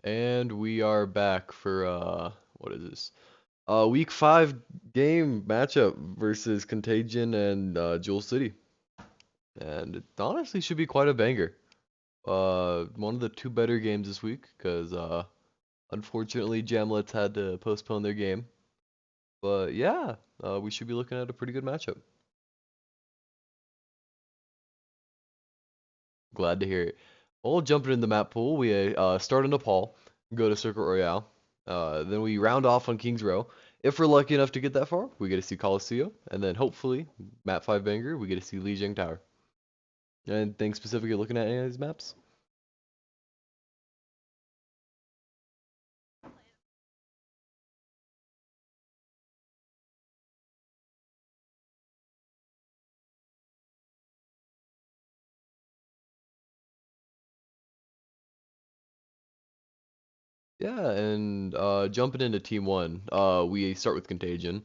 And we are back for what is this? Week 5 game matchup versus Contagion and Jewel City. And it honestly should be quite a banger. One of the two better games this week because unfortunately Jamlets had to postpone their game. But yeah, we should be looking at a pretty good matchup. Glad to hear it. Well, jumping in the map pool, we start in Nepal, go to Circuit Royale, then we round off on Kings Row. If we're lucky enough to get that far, we get to see Coliseum, and then hopefully, map 5 banger, we get to see Lijiang Tower. Anything specific you're looking at any of these maps? Yeah, and jumping into Team 1, we start with Contagion.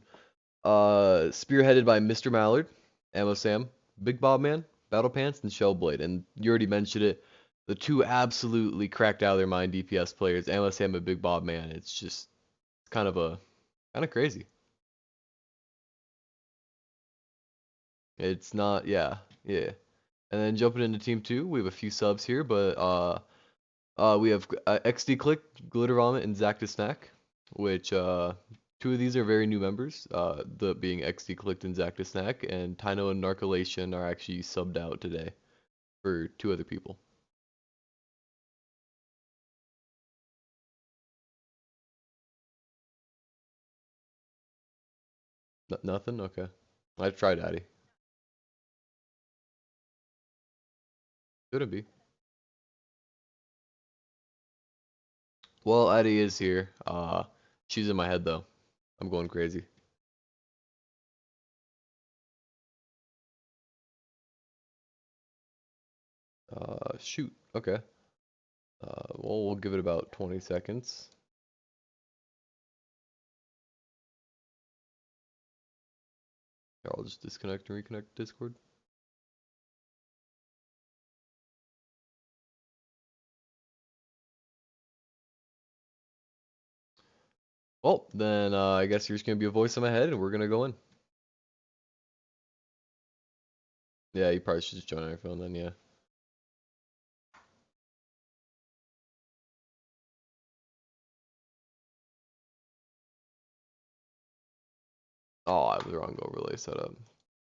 Spearheaded by Mr. Mallard, Ammo Sam, Big Bob Man, Battle Pants, and Shellblade. And you already mentioned it, the two absolutely cracked out of their mind DPS players, Ammo Sam and Big Bob Man. It's just kind of crazy. It's not, yeah, yeah. And then jumping into Team 2, we have a few subs here, but we have XD Click, Glitter Vomit, and Zac the Snack, which two of these are very new members, the being XD Click and Zac the Snack, and Tino and Narcolation are actually subbed out today for two other people. Nothing? Okay. I've tried Addy. Shouldn't be. Well, Addy is here. She's in my head though. I'm going crazy. Shoot. Okay. Well, we'll give it about 20 seconds. Here, I'll just disconnect and reconnect Discord. Well, then I guess you're just gonna be a voice in my head, and we're gonna go in. Yeah, you probably should just join on your phone then. Yeah. Oh, I have the wrong overlay set up.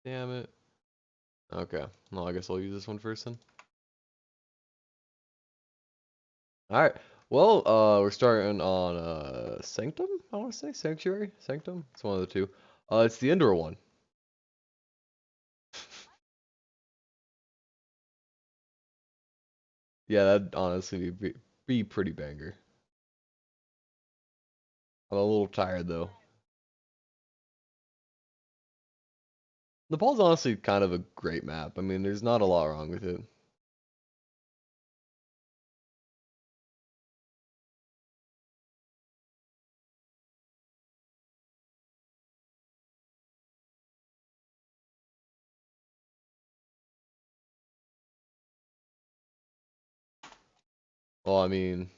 Damn it. Okay. Well, I guess I'll use this one first then. All right. Well, we're starting on Sanctum. I want to say Sanctuary, Sanctum. It's one of the two. It's the indoor one. Yeah, that'd honestly be pretty banger. I'm a little tired though. Nepal's honestly kind of a great map. I mean, there's not a lot wrong with it. Well, I mean,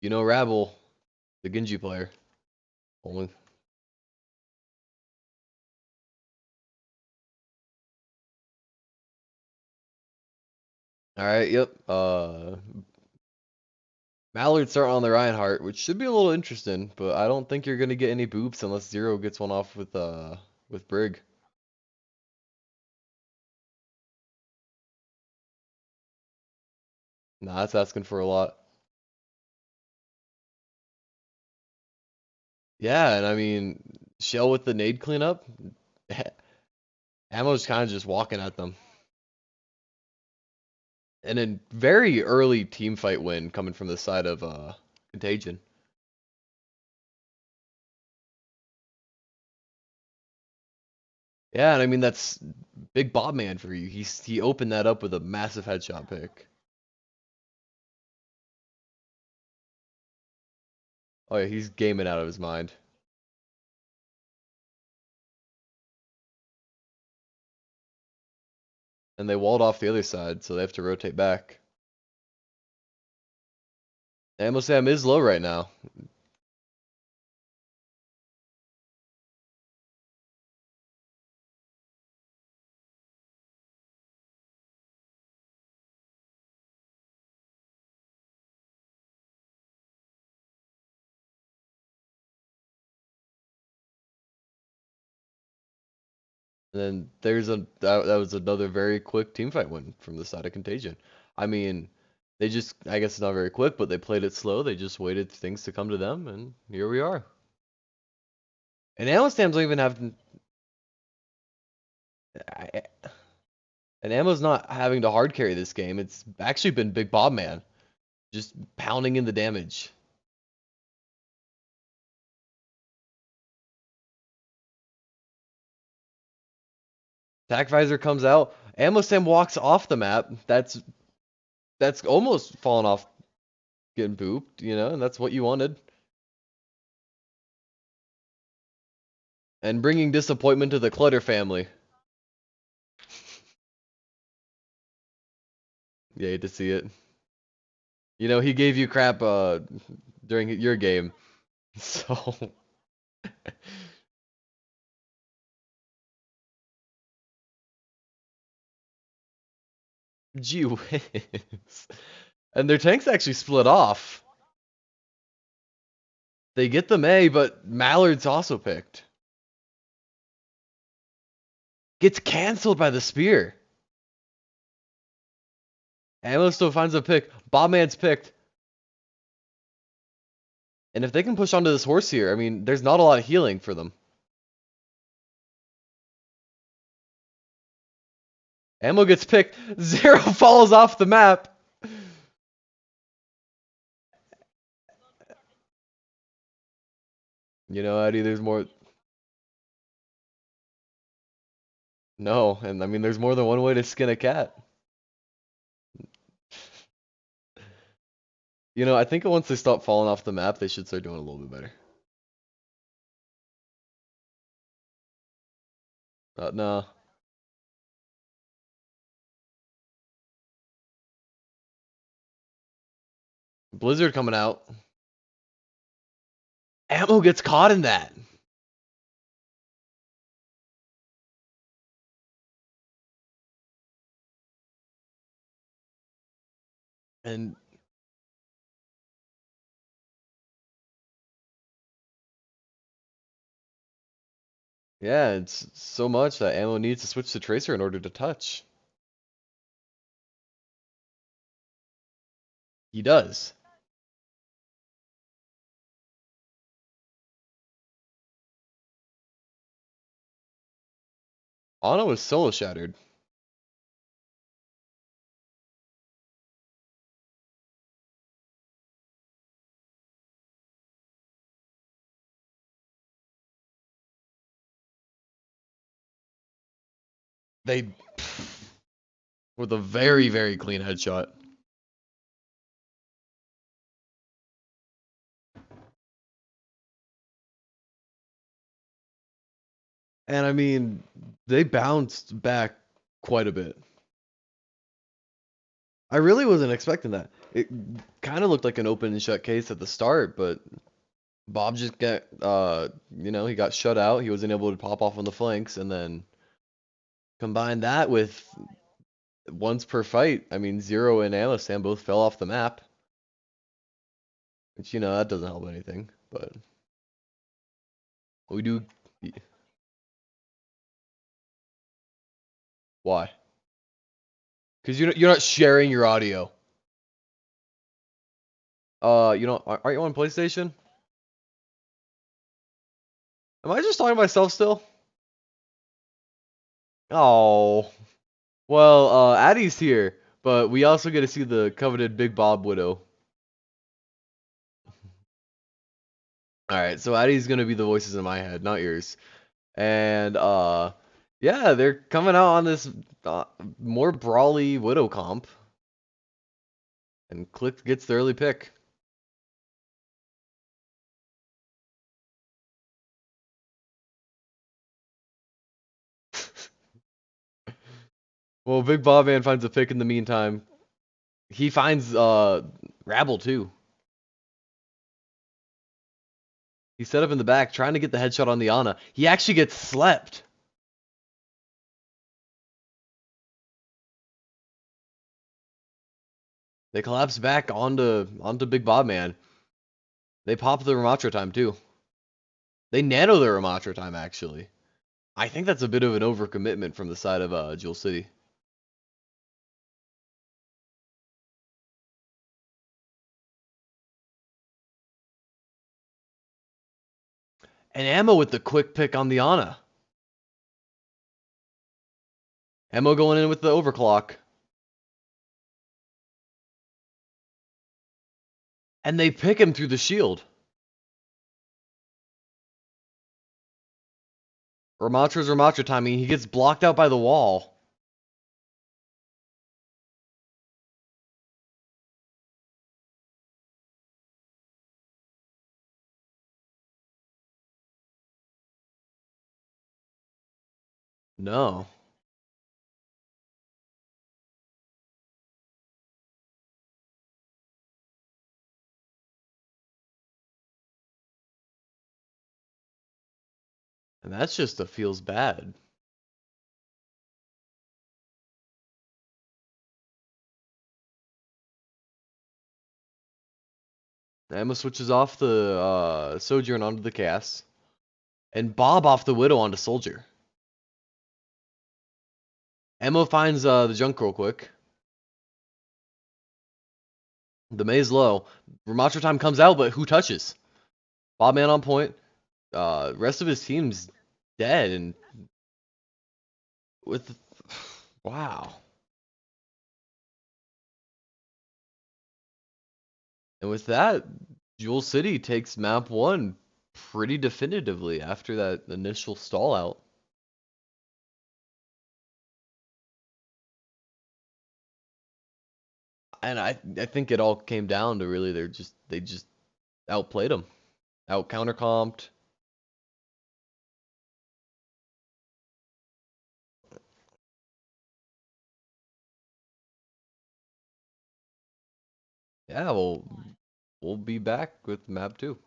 Rabble, the Genji player. Only. All right. Yep. Mallard's starting on the Reinhardt, which should be a little interesting, but I don't think you're gonna get any boops unless Zero gets one off with Brig. Nah, that's asking for a lot. Yeah, and I mean, Shell with the nade cleanup, Ammo's kind of just walking at them. And a very early team fight win coming from the side of Contagion. Yeah, and I mean that's big Bob man for you. He opened that up with a massive headshot pick. Oh yeah, he's gaming out of his mind. And they walled off the other side, so they have to rotate back. Ammo Sam is low right now. And then that was another very quick team fight win from the side of Contagion. I mean, they just I guess it's not very quick, but they played it slow. They just waited things to come to them, and here we are. And Ammo Sam's don't even have I- and Ammo's not having to hard carry this game. It's actually been Big Bob Man just pounding in the damage. Attack Visor comes out. Ammo Sam walks off the map. That's almost fallen off getting booped, and that's what you wanted. And bringing disappointment to the Clutter family. You hate to see it. He gave you crap during your game. So gee whiz. And their tanks actually split off. They get the May, but Mallard's also picked. Gets canceled by the spear. Ammo still finds a pick. Bobman's picked. And if they can push onto this horse here, I mean, there's not a lot of healing for them. Ammo gets picked. Zero falls off the map. Eddie, there's more. No, and I mean, there's more than one way to skin a cat. I think once they stop falling off the map, they should start doing a little bit better. No. Blizzard coming out. Ammo gets caught in that. And yeah, it's so much that Ammo needs to switch to Tracer in order to touch. He does. Ana was solo shattered. They with a very, very clean headshot. And I mean, they bounced back quite a bit. I really wasn't expecting that. It kind of looked like an open and shut case at the start, but Bob just he got shut out. He wasn't able to pop off on the flanks, and then combine that with once per fight. I mean, Zero and Alistam both fell off the map, which that doesn't help anything. But we do. Why? Because you're not sharing your audio. Aren't you on PlayStation? Am I just talking to myself still? Oh. Well, Addie's here, but we also get to see the coveted Big Bob Widow. Alright, so Addie's gonna be the voices in my head, not yours. And, yeah, they're coming out on this more brawly Widow comp. And Click gets the early pick. Well, Big Bob Man finds a pick in the meantime. He finds Rabble too. He's set up in the back, trying to get the headshot on the Ana. He actually gets slept. They collapse back onto Big Bob Man. They pop the Ramatra time too. They nano their Ramatra time actually. I think that's a bit of an overcommitment from the side of Jewel City. And Ammo with the quick pick on the Ana. Ammo going in with the overclock. And they pick him through the shield. Ramatra's Ramatra timing. He gets blocked out by the wall. No. And that's just a feels bad. Emma switches off the Sojourn onto the Cass. And Bob off the Widow onto Soldier. Emma finds the junk real quick. The Maze low. Ramatra time comes out, but who touches? Bob Man on point. Rest of his team's dead. And with... Wow. And with that, Jewel City takes map 1 pretty definitively after that initial stall out. And I think it all came down to really they just outplayed them, out countercomped. Yeah, well, we'll be back with map 2.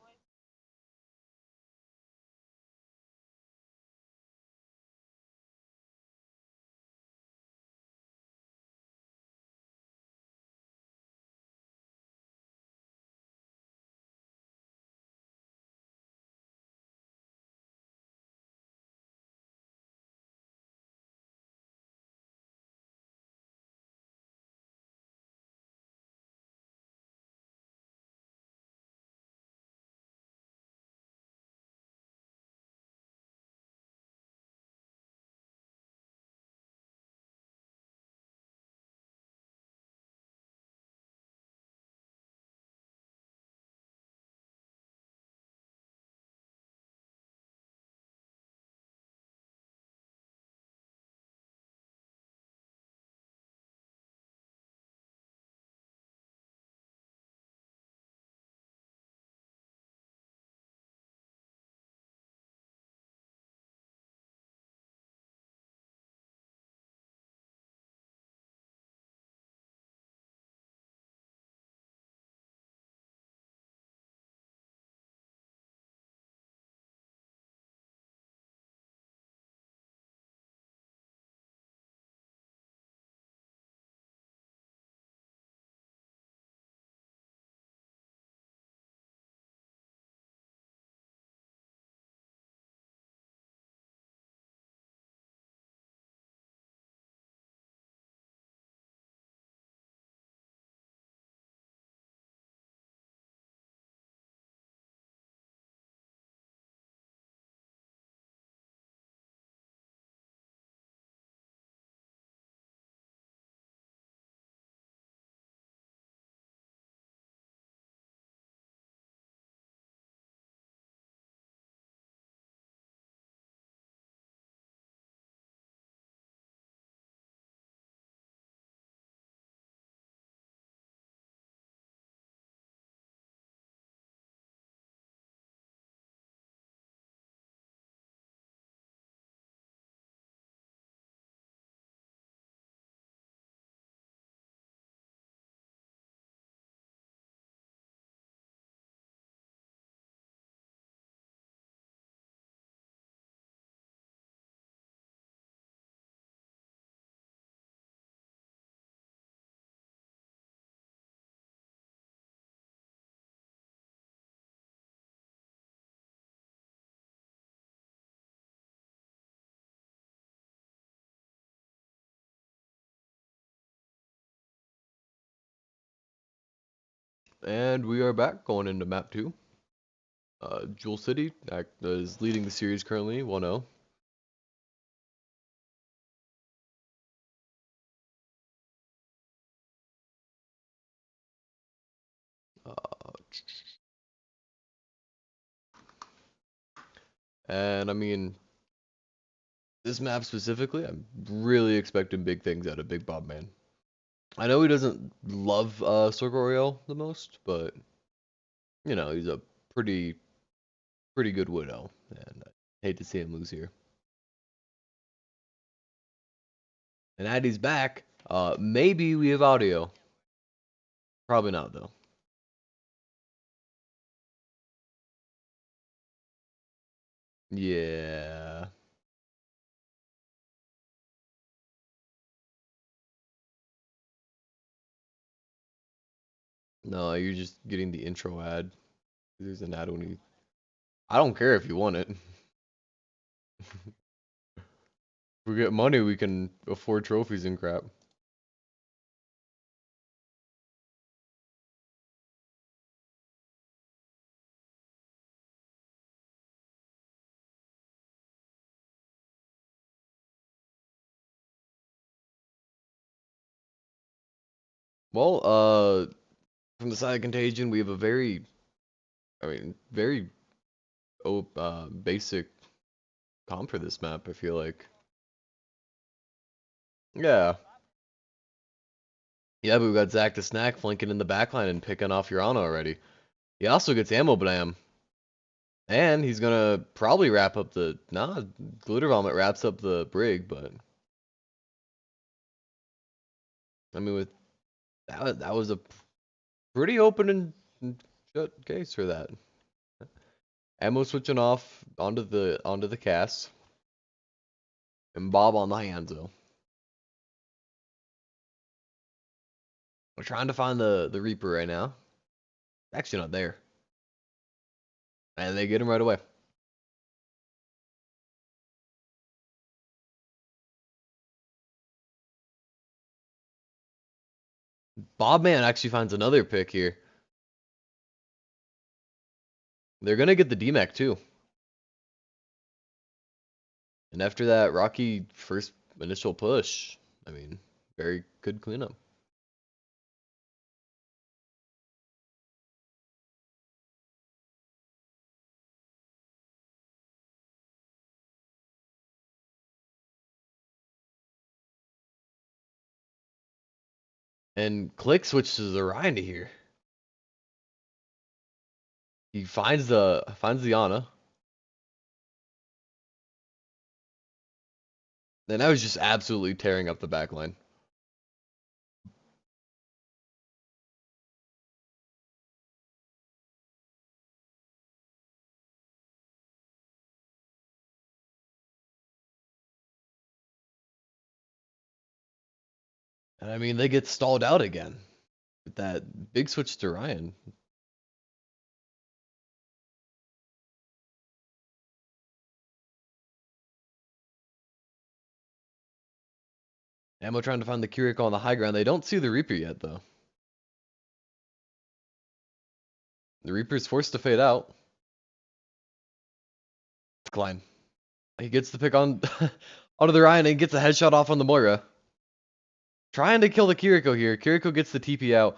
And we are back going into map 2. Jewel City is leading the series currently 1-0. Uh, and I mean, this map specifically, I'm really expecting big things out of Big Bob Man. I know he doesn't love Circle Royale the most, but you know, he's a pretty good widow, and I hate to see him lose here. And Addy's back. Maybe we have audio. Probably not though. Yeah. No, you're just getting the intro ad. There's an ad when you. I don't care if you want it. If we get money, we can afford trophies and crap. Well, from the side of Contagion, we have a very basic comp for this map, I feel like. Yeah. Yeah, but we got Zach the Snack flanking in the backline and picking off Urana already. He also gets ammo blam. And he's gonna probably wrap up the Glitter Vomit wraps up the brig, but I mean with that was a pretty open and shut case for that. Ammo switching off onto the cast. And Bob on the Hanzo. We're trying to find the Reaper right now. Actually not there. And they get him right away. Bob Man actually finds another pick here. They're gonna get the DMAC too. And after that rocky first initial push, I mean, very good cleanup. And Click switches Orion to here. He finds the Ana. And I was just absolutely tearing up the backline. And I mean, they get stalled out again with that big switch to Ryan. Ammo trying to find the Kiriko on the high ground. They don't see the Reaper yet, though. The Reaper's forced to fade out. Decline. He gets the pick on onto the Ryan and gets a headshot off on the Moira. Trying to kill the Kiriko here. Kiriko gets the TP out.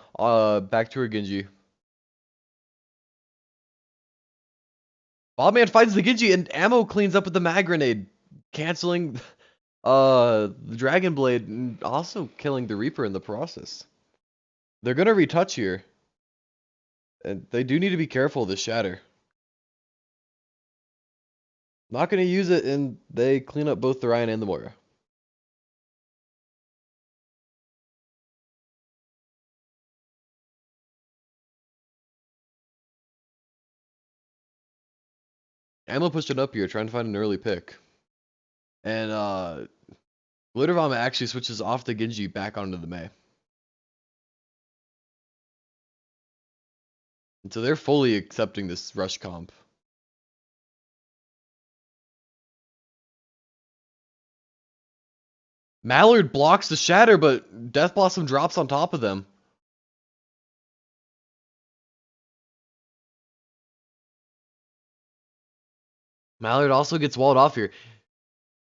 Back to her Genji. Bobman finds the Genji and Ammo cleans up with the mag grenade, canceling the Dragon Blade and also killing the Reaper in the process. They're gonna retouch here. And they do need to be careful of this shatter. Not gonna use it, and they clean up both the Ryan and the Moira. Ammo pushed it up here, trying to find an early pick. And Glitter Vomit actually switches off the Genji back onto the Mei. And so they're fully accepting this rush comp. Mallard blocks the shatter, but Death Blossom drops on top of them. Mallard also gets walled off here.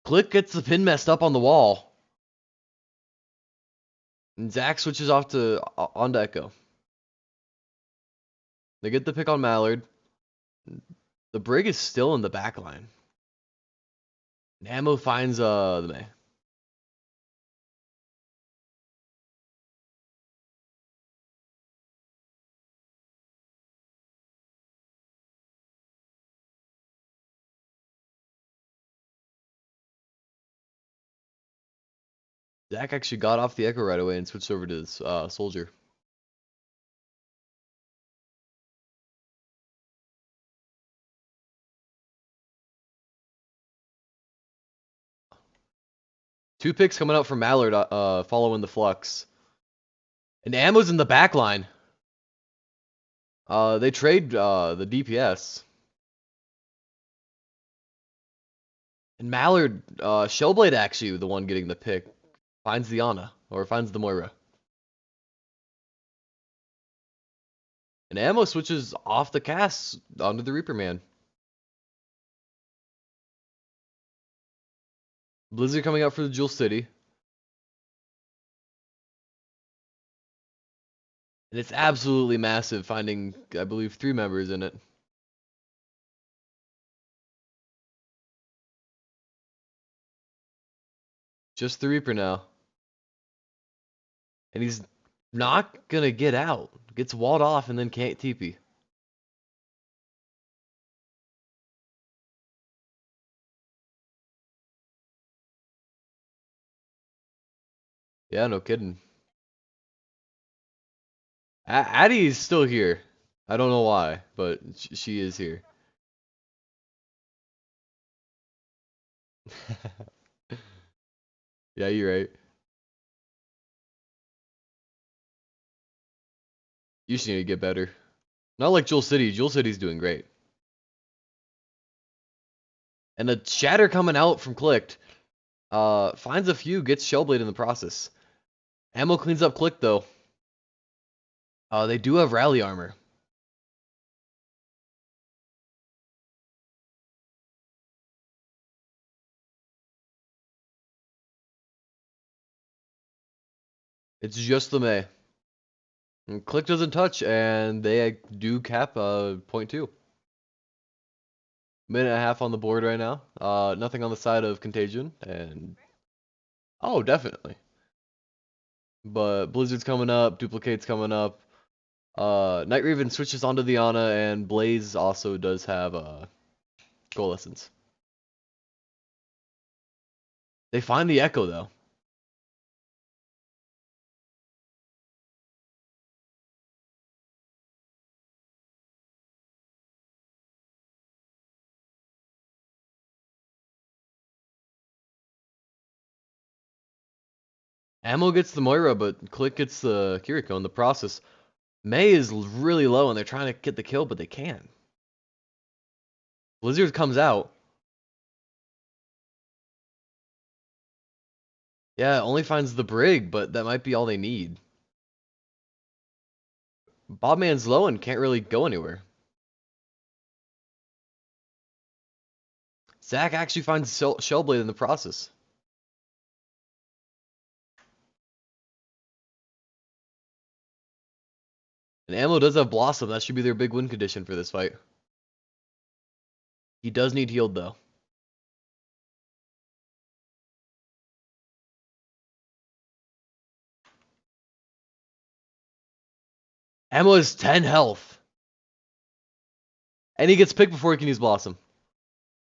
Click gets the pin messed up on the wall. And Zach switches off to onto Echo. They get the pick on Mallard. The Brig is still in the back line. And Ammo finds the May. Zach actually got off the Echo right away and switched over to his Soldier. Two picks coming out from Mallard following the Flux. And Ammo's in the back line. They trade the DPS. And Mallard, Shellblade actually the one getting the pick. Finds the Ana, or finds the Moira. And Ammo switches off the cast onto the Reaper Man. Blizzard coming out for the Jewel City. And it's absolutely massive, finding, I believe, 3 members in it. Just the Reaper now. And he's not gonna get out. Gets walled off and then can't TP. Yeah, no kidding. Addie is still here. I don't know why, but she is here. Yeah, you're right. You just need to get better. Not like Jewel City. Jewel City's doing great. And a shatter coming out from Clicked. Finds a few, gets Shellblade in the process. Ammo cleans up Click though. They do have rally armor. It's just the May. And Click doesn't touch, and they do cap .2. Minute and a half on the board right now. Nothing on the side of Contagion, and oh, definitely. But Blizzard's coming up, Duplicate's coming up. Night Raven switches onto the Ana, and Blaze also does have Coalescence. They find the Echo though. Ammo gets the Moira, but Click gets the Kiriko in the process. May is really low, and they're trying to get the kill, but they can't. Blizzard comes out. Yeah, only finds the Brig, but that might be all they need. Bobman's low and can't really go anywhere. Zach actually finds Shellblade in the process. And Ammo does have Blossom. That should be their big win condition for this fight. He does need healed, though. Ammo has 10 health. And he gets picked before he can use Blossom.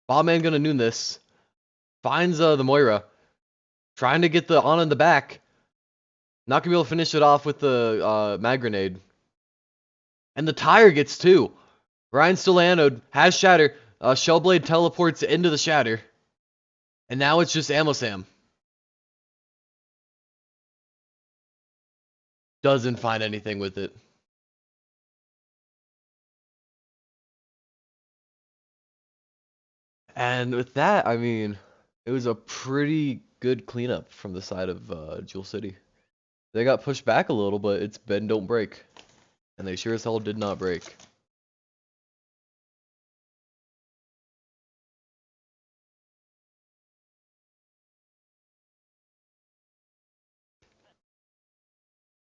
Bobman gonna noon this. Finds the Moira. Trying to get the Ana in the back. Not gonna be able to finish it off with the mag grenade. And the tire gets 2. Ryan still anode. Has Shatter. Shellblade teleports into the Shatter. And now it's just Ammo Sam. Doesn't find anything with it. And with that, I mean, it was a pretty good cleanup from the side of Jewel City. They got pushed back a little, but it's bend don't break. And they sure as hell did not break.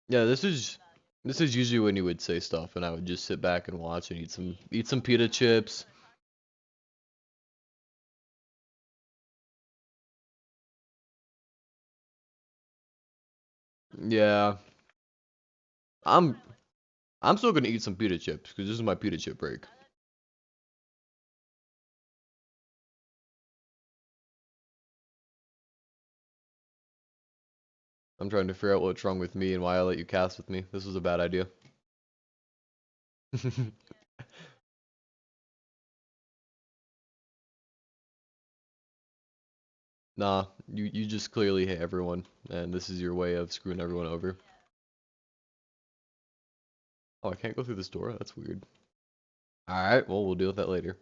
Yeah, this is usually when you would say stuff, and I would just sit back and watch and eat some pita chips. Yeah, I'm I'm still gonna eat some pita chips because this is my pita chip break. I'm trying to figure out what's wrong with me and why I let you cast with me. This was a bad idea. Nah, you just clearly hate everyone, and this is your way of screwing everyone over. Oh, I can't go through this door? That's weird. Alright, well, we'll deal with that later.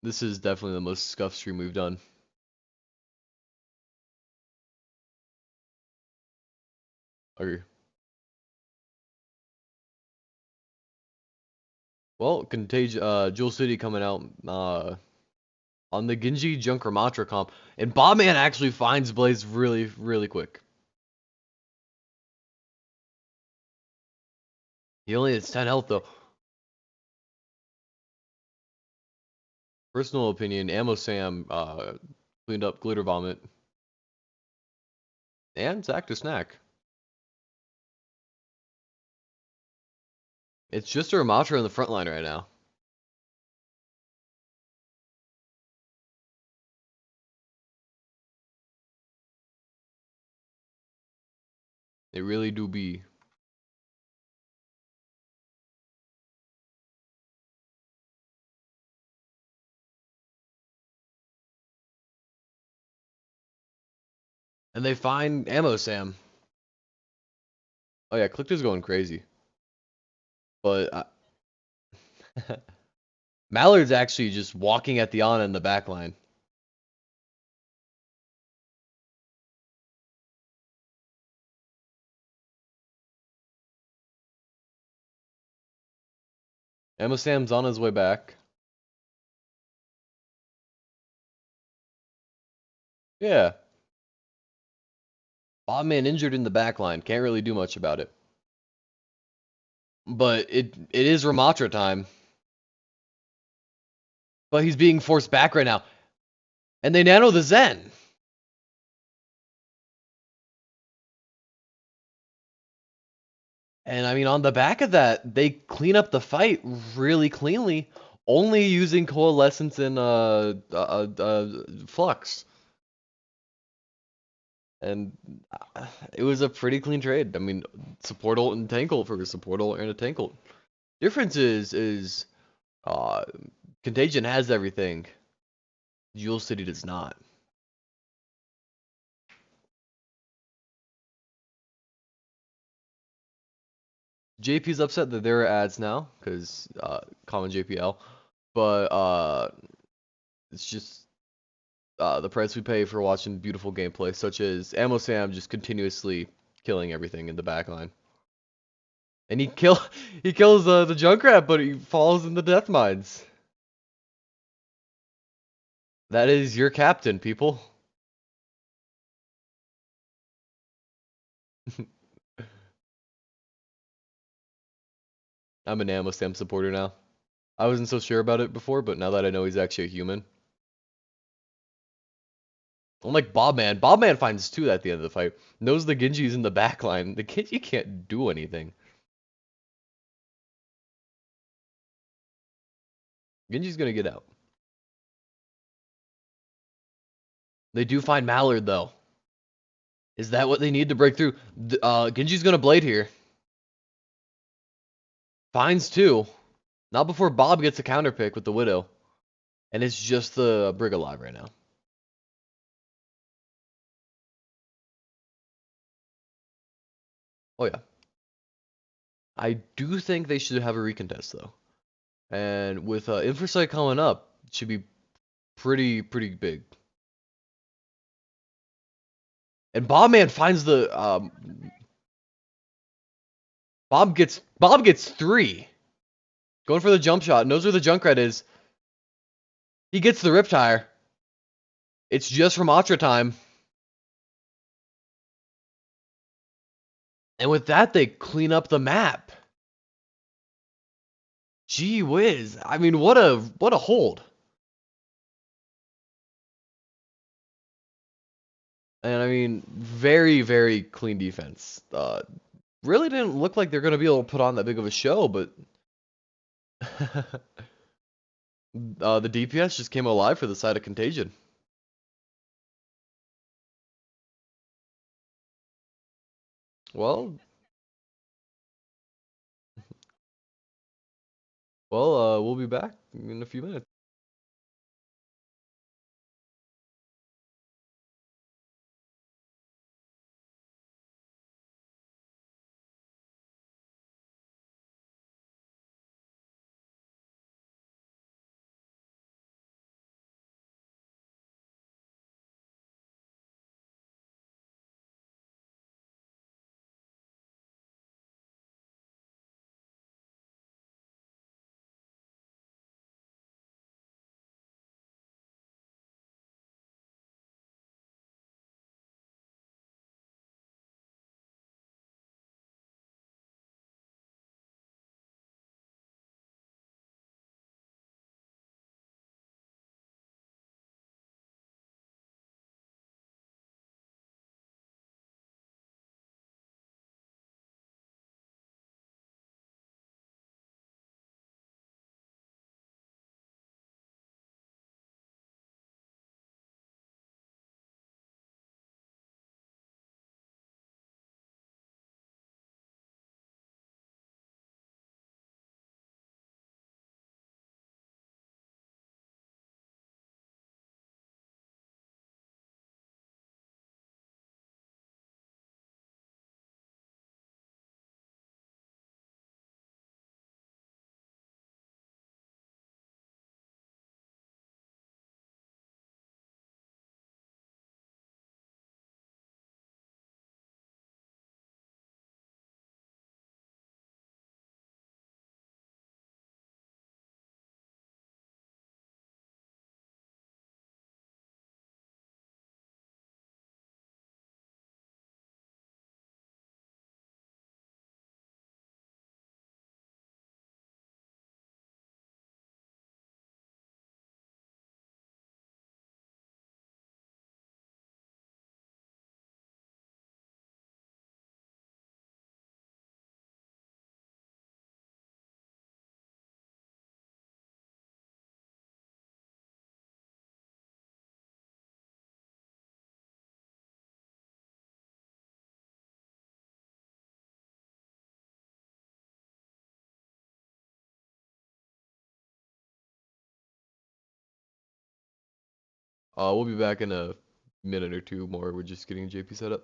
This is definitely the most scuff stream we've done. Okay. Well, Contagion, Jewel City coming out, on the Genji Junker comp, and Bobman actually finds Blaze really, really quick. He only has 10 health though. Personal opinion, Ammo Sam, cleaned up Glitter Vomit, and Zack to Snack. It's just a Ramatra in the front line right now. They really do be. And they find Ammo Sam. Oh yeah, Click is going crazy. But Mallard's actually just walking at the Ana in the back line. Ammo Sam's on his way back. Yeah. Bobman injured in the back line. Can't really do much about it. But it is Ramatra time. But he's being forced back right now. And they nano the Zen. And I mean, on the back of that, they clean up the fight really cleanly, only using Coalescence and Flux. And it was a pretty clean trade. I mean, support ult and tank ult for a support ult and a tank ult. Difference is uh, Contagion has everything. Jewel City does not. JP's upset that there are ads now because common JPL, but it's just the price we pay for watching beautiful gameplay, such as Ammo Sam just continuously killing everything in the backline. And he kills the Junkrat, but he falls in the death mines. That is your captain, people. I'm an Ammo Sam supporter now. I wasn't so sure about it before, but now that I know he's actually a human. Unlike Bobman. Bobman finds two at the end of the fight. Knows the Genji's in the backline. The Genji can't do anything. Genji's gonna get out. They do find Mallard though. Is that what they need to break through? Genji's gonna blade here. Finds two. Not before Bob gets a counter pick with the Widow. And it's just the Brig alive right now. Oh yeah. I do think they should have a recontest though. And with Infrasight coming up, it should be pretty big. And Bobman finds the Bob gets three. Going for the jump shot. Knows where the Junkrat is. He gets the Riptire. It's just from Atra time. And with that, they clean up the map. Gee whiz. I mean, what a hold. And I mean, very, very clean defense. Really didn't look like they're gonna be able to put on that big of a show, but the DPS just came alive for the side of Contagion. Well, we'll be back in a few minutes. We'll be back in a minute or two more. We're just getting JP set up.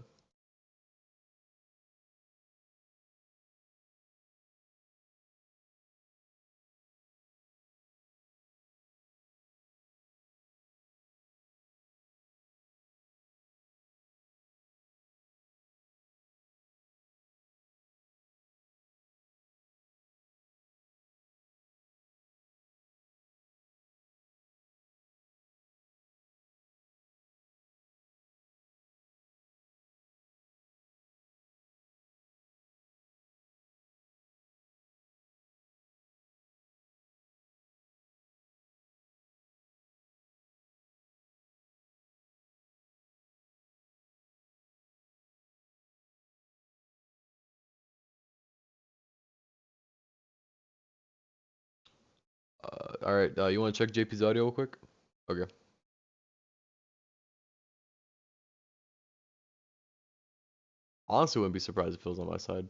All right. You want to check JP's audio real quick? Okay. Honestly, wouldn't be surprised if it was on my side.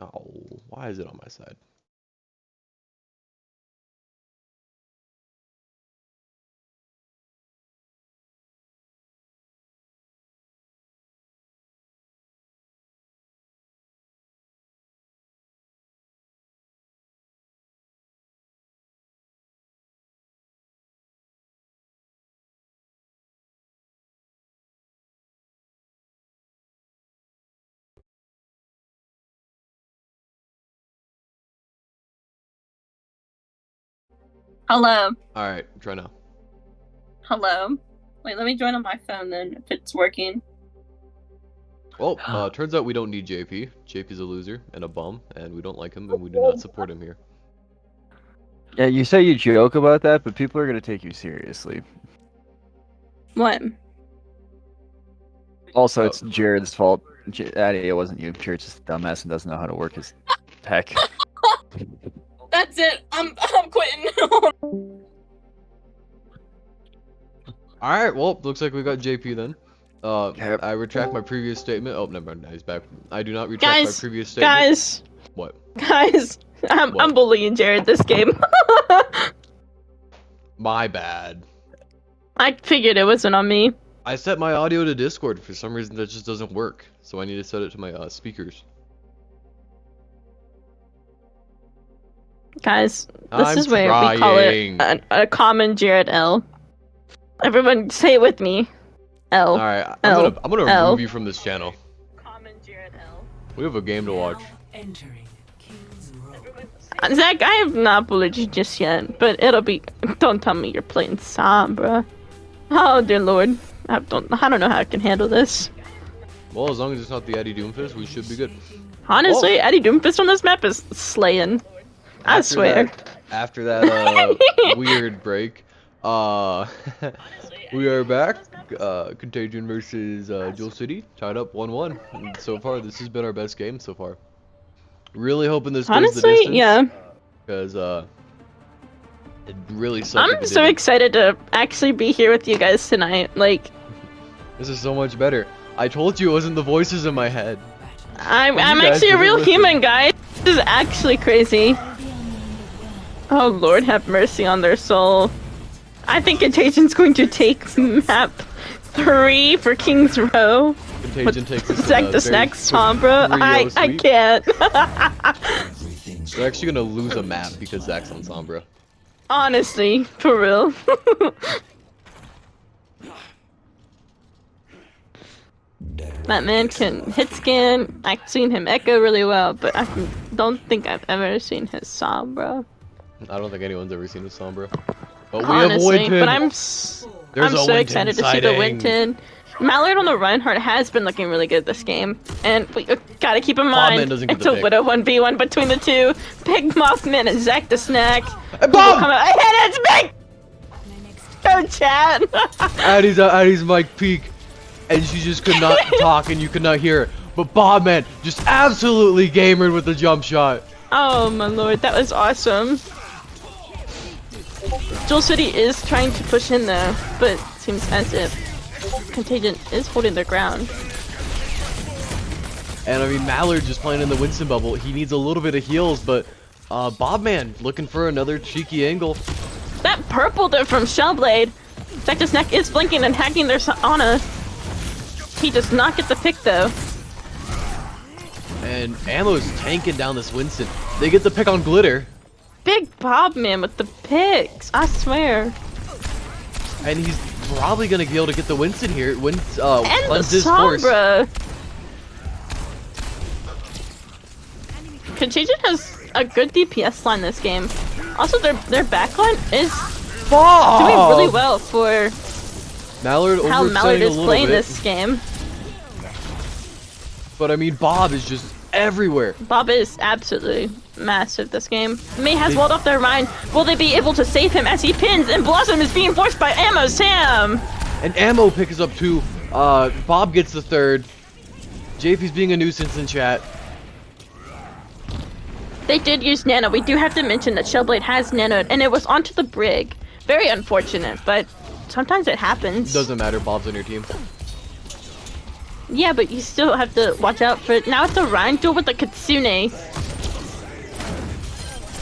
Oh, why is it on my side? Hello. All right. Try now. Hello? Wait, let me join on my phone then, if it's working. Well, turns out we don't need JP. JP's a loser and a bum, and we don't like him, and we do not support him here. Yeah, you say you joke about that, but people are gonna take you seriously. What? Also, it's Jared's fault. Addy, it wasn't you. Jared's just a dumbass and doesn't know how to work his tech. That's it. I'm quitting. Alright, well, looks like we got JP then. Yep. I retract my previous statement. Oh, never mind, he's back. I do not retract my previous statement. Guys, What? guys, I'm bullying Jared this game. My bad. I figured it wasn't on me. I set my audio to Discord. For some reason, that just doesn't work. So I need to set it to my speakers. Guys, this I'm is where we call it a common Jared L. Everyone say it with me. L. Alright, I'm gonna L. remove you from this channel. Common Jared L. We have a game to watch. Zach, I have not bullied you just yet, but it'll be. Don't tell me you're playing Sombra. Oh dear lord, I don't know how I can handle this. Well, as long as it's not the Eddie Doomfist, we should be good. Honestly, Eddie Doomfist on this map is slaying. I swear. After that weird break, we are back. Contagion versus Jewel City, tied up 1-1. And so far, this has been our best game so far. Really hoping this goes the distance. Yeah. Because it really sucks. I'm so excited to actually be here with you guys tonight. Like, this is so much better. I told you it wasn't the voices in my head. I'm actually a real human, guys. This is actually crazy. Oh Lord, have mercy on their soul. I think Contagion's going to take map 3 for King's Row. Contagion takes us Zach the Snack Sombra. I can't. They're actually gonna lose a map because Zach's on Sombra. Honestly, for real. That man can hit scan. I've seen him echo really well, but I don't think I've ever seen his Sombra. I don't think anyone's ever seen a Sombra. But we Honestly, have Winton. but I'm so excited to see the Winton. Mallard on the Reinhardt has been looking really good this game, and we gotta keep in mind it's a Widow 1v1 between the two. Big Mothman and Zach the Snack. And Bob! I hit it! It's big! Go chat! Addie's mic peak, and she just could not talk and you could not hear her. But Bob, man, just absolutely gamered with the jump shot. Oh my lord, that was awesome. Jewel City is trying to push in though, but it seems as if Contagion is holding their ground. And I mean, Mallard just playing in the Winston bubble. He needs a little bit of heals, but Bobman looking for another cheeky angle. That purple there from Shellblade. Zach the Snack is blinking and hacking their Ana. He does not get the pick though. And Ammo's tanking down this Winston. They get the pick on Glitter. Big Bob man with the picks, I swear. And he's probably gonna be able to get the Winston here. And the His Sombra. Contagion has a good DPS line this game. Also, their backline is doing really well for how Mallard is playing this game. But I mean, Bob is just everywhere. Bob is absolutely massive this game. May has walled off their mind. Will they be able to save him as he pins and Blossom is being forced by Ammo Sam? And Ammo picks up 2. Bob gets the 3rd. JP's being a nuisance in chat. They did use Nano. We do have to mention that Shellblade has nanoed and it was onto the brig. Very unfortunate, but sometimes it happens. Doesn't matter, Bob's on your team. Yeah, but you still have to watch out for it. Now it's a Rhine duel with the Kitsune.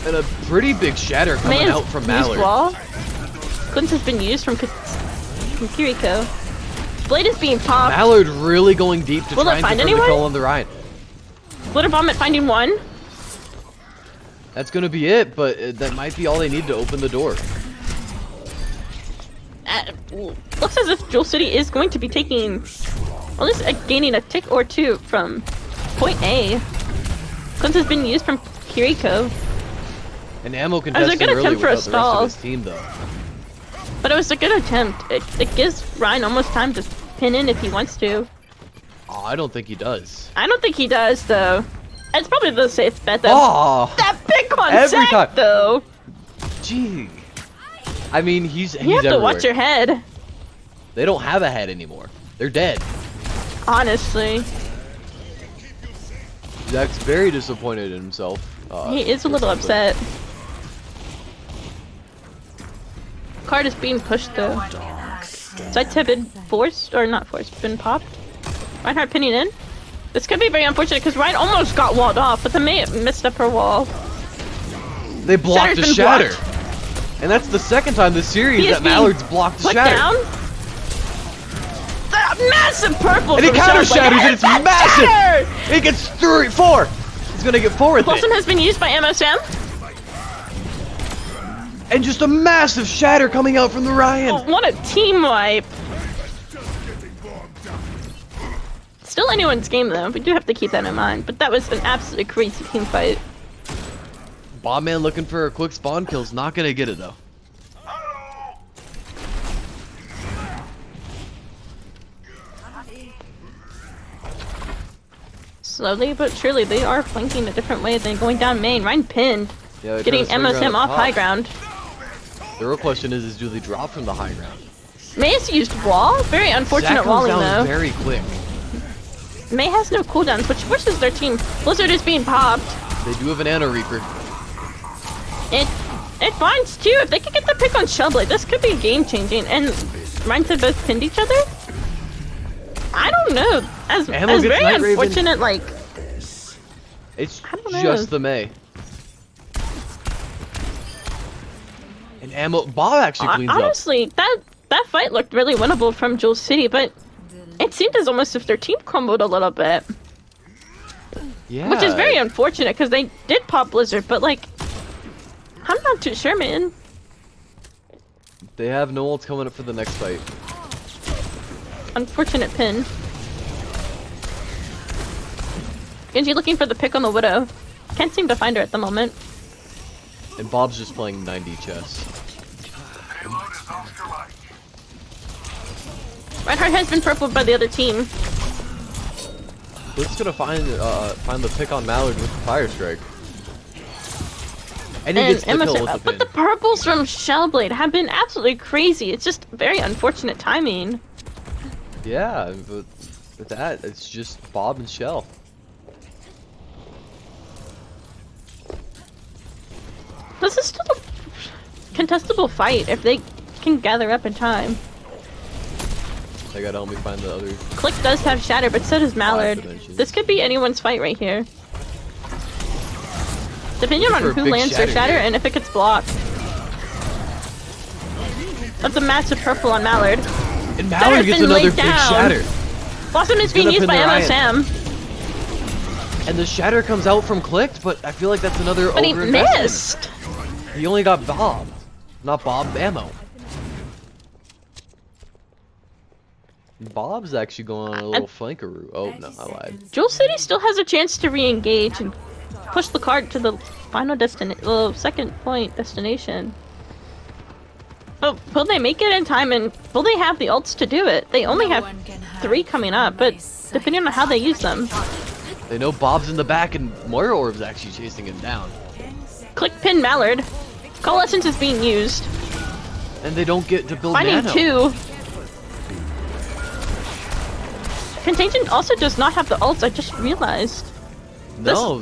And a pretty big shatter coming out from Mallard. Wall. Glint has been used from Kiriko. Blade is being popped. Mallard really going deep to try and confirm the kill on the Rhine. Glitter Vomit finding one. That's gonna be it, but that might be all they need to open the door. Looks as if Jewel City is going to be taking, at least gaining a tick or 2 from point A. Glint has been used from Kiriko. And Ammo contesting early without the rest of his team, though. But it was a good attempt. It gives Ryan almost time to pin in if he wants to. Oh, I don't think he does. I don't think he does, though. It's probably the safe bet, though. Oh! That pick on Every Zach, time. though! Gee. I mean, he's You have to everywhere. watch your head. They don't have a head anymore. They're dead. Honestly. Zach's very disappointed in himself. He is a little upset. Card is being pushed, though. Sights have been forced, or not forced, been popped. Reinhardt pinning in. This could be very unfortunate because Ryan almost got walled off, but the May missed up her wall. They blocked the Shatter's been shatter. blocked. And that's the second time this series He is that being Mallard's blocked the Click shatter. down. The massive purple And he from counter Shellblade. shatters and it's That massive! shatter! He gets 4. He's gonna get 4 with Blossom it. has been used by MSM. And just a massive shatter coming out from the Ryan. Oh, what a team wipe. Still anyone's game though, we do have to keep that in mind. But that was an absolutely crazy team fight. Bombman looking for a quick spawn kill's not gonna get it though. Slowly but surely they are flanking a different way than going down main. Ryan pinned. Yeah, they're Getting trying to swing around MSM the off top. high ground. The real question is do they drop from the high ground? May has used wall. Very unfortunate Zach comes walling down though. very quick. May has no cooldowns, which forces their team. Blizzard is being popped. They do have an Anna Reaper. It finds too. If they could get the pick on Shellblade, this could be game changing. And Ryan have both pinned each other. I don't know. As Ammo gets very Night Raven. unfortunate, like It's I don't know. just the May. And ammo. Bob actually cleans up. honestly, that fight looked really winnable from Jewel City, but it seemed as almost if their team crumbled a little bit, Yeah. which is very unfortunate because they did pop Blizzard, but like I'm not too sure, man. They have no ults coming up for the next fight. Unfortunate pin. Genji looking for the pick on the Widow. Can't seem to find her at the moment. And Bob's just playing 90 chess. Reinhardt has been purpled by the other team. Blitz's gonna find the pick on Mallard with the Fire Strike. And he And gets the kill with the but pin. the purples from Shellblade have been absolutely crazy. It's just very unfortunate timing. Yeah, but with that, it's just Bob and Shell. This is still a contestable fight if they can gather up in time. They gotta help me find the other. Click does have Shatter, but so does Mallard. dimensions. This could be anyone's fight right here. Depending on Looking for a who big lands their Shatter Shatter here. and if it gets blocked. That's a massive purple on Mallard. And Mallard Shatter's gets been another laid big down. shatter. Blossom is being gonna used pin by the Ryan. MSM, And the shatter comes out from Clicked, but I feel like that's another but he overinvestment. missed. He only got Bob, not Bob's ammo. Bob's actually going on a little flankeroo. Oh no, I lied. Jewel City still has a chance to re-engage and push the card to the final second point destination. Oh, will they make it in time and will they have the ults to do it? They only have 3 coming up, but depending on how they use them. They know Bob's in the back and Moira Orb's actually chasing him down. Click pin Mallard. Coalescence is being used. And they don't get to build Finding nano. 2. Contagion also does not have the ults, I just realized. No.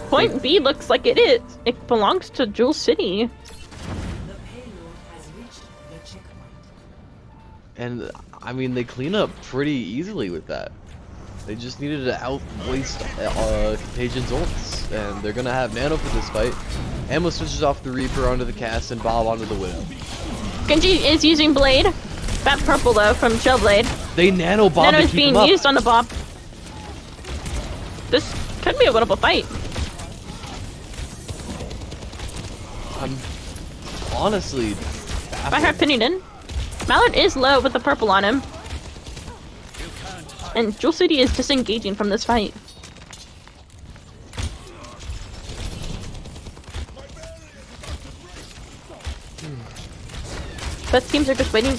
Point B looks like it is. It belongs to Jewel City. And I mean, they clean up pretty easily with that. They just needed to outwaste Contagion's ults, and they're gonna have nano for this fight. Ammo switches off the Reaper onto the cast and Bob onto the Widow. Genji is using Blade. That purple though from Shellblade. They nano Bob Nano to is keep being him up. used on the Bob. This could be a winnable fight. I'm honestly By her baffled. pinning in. Mallard is low with the purple on him. And Jewel City is disengaging from this fight. Both teams are just waiting.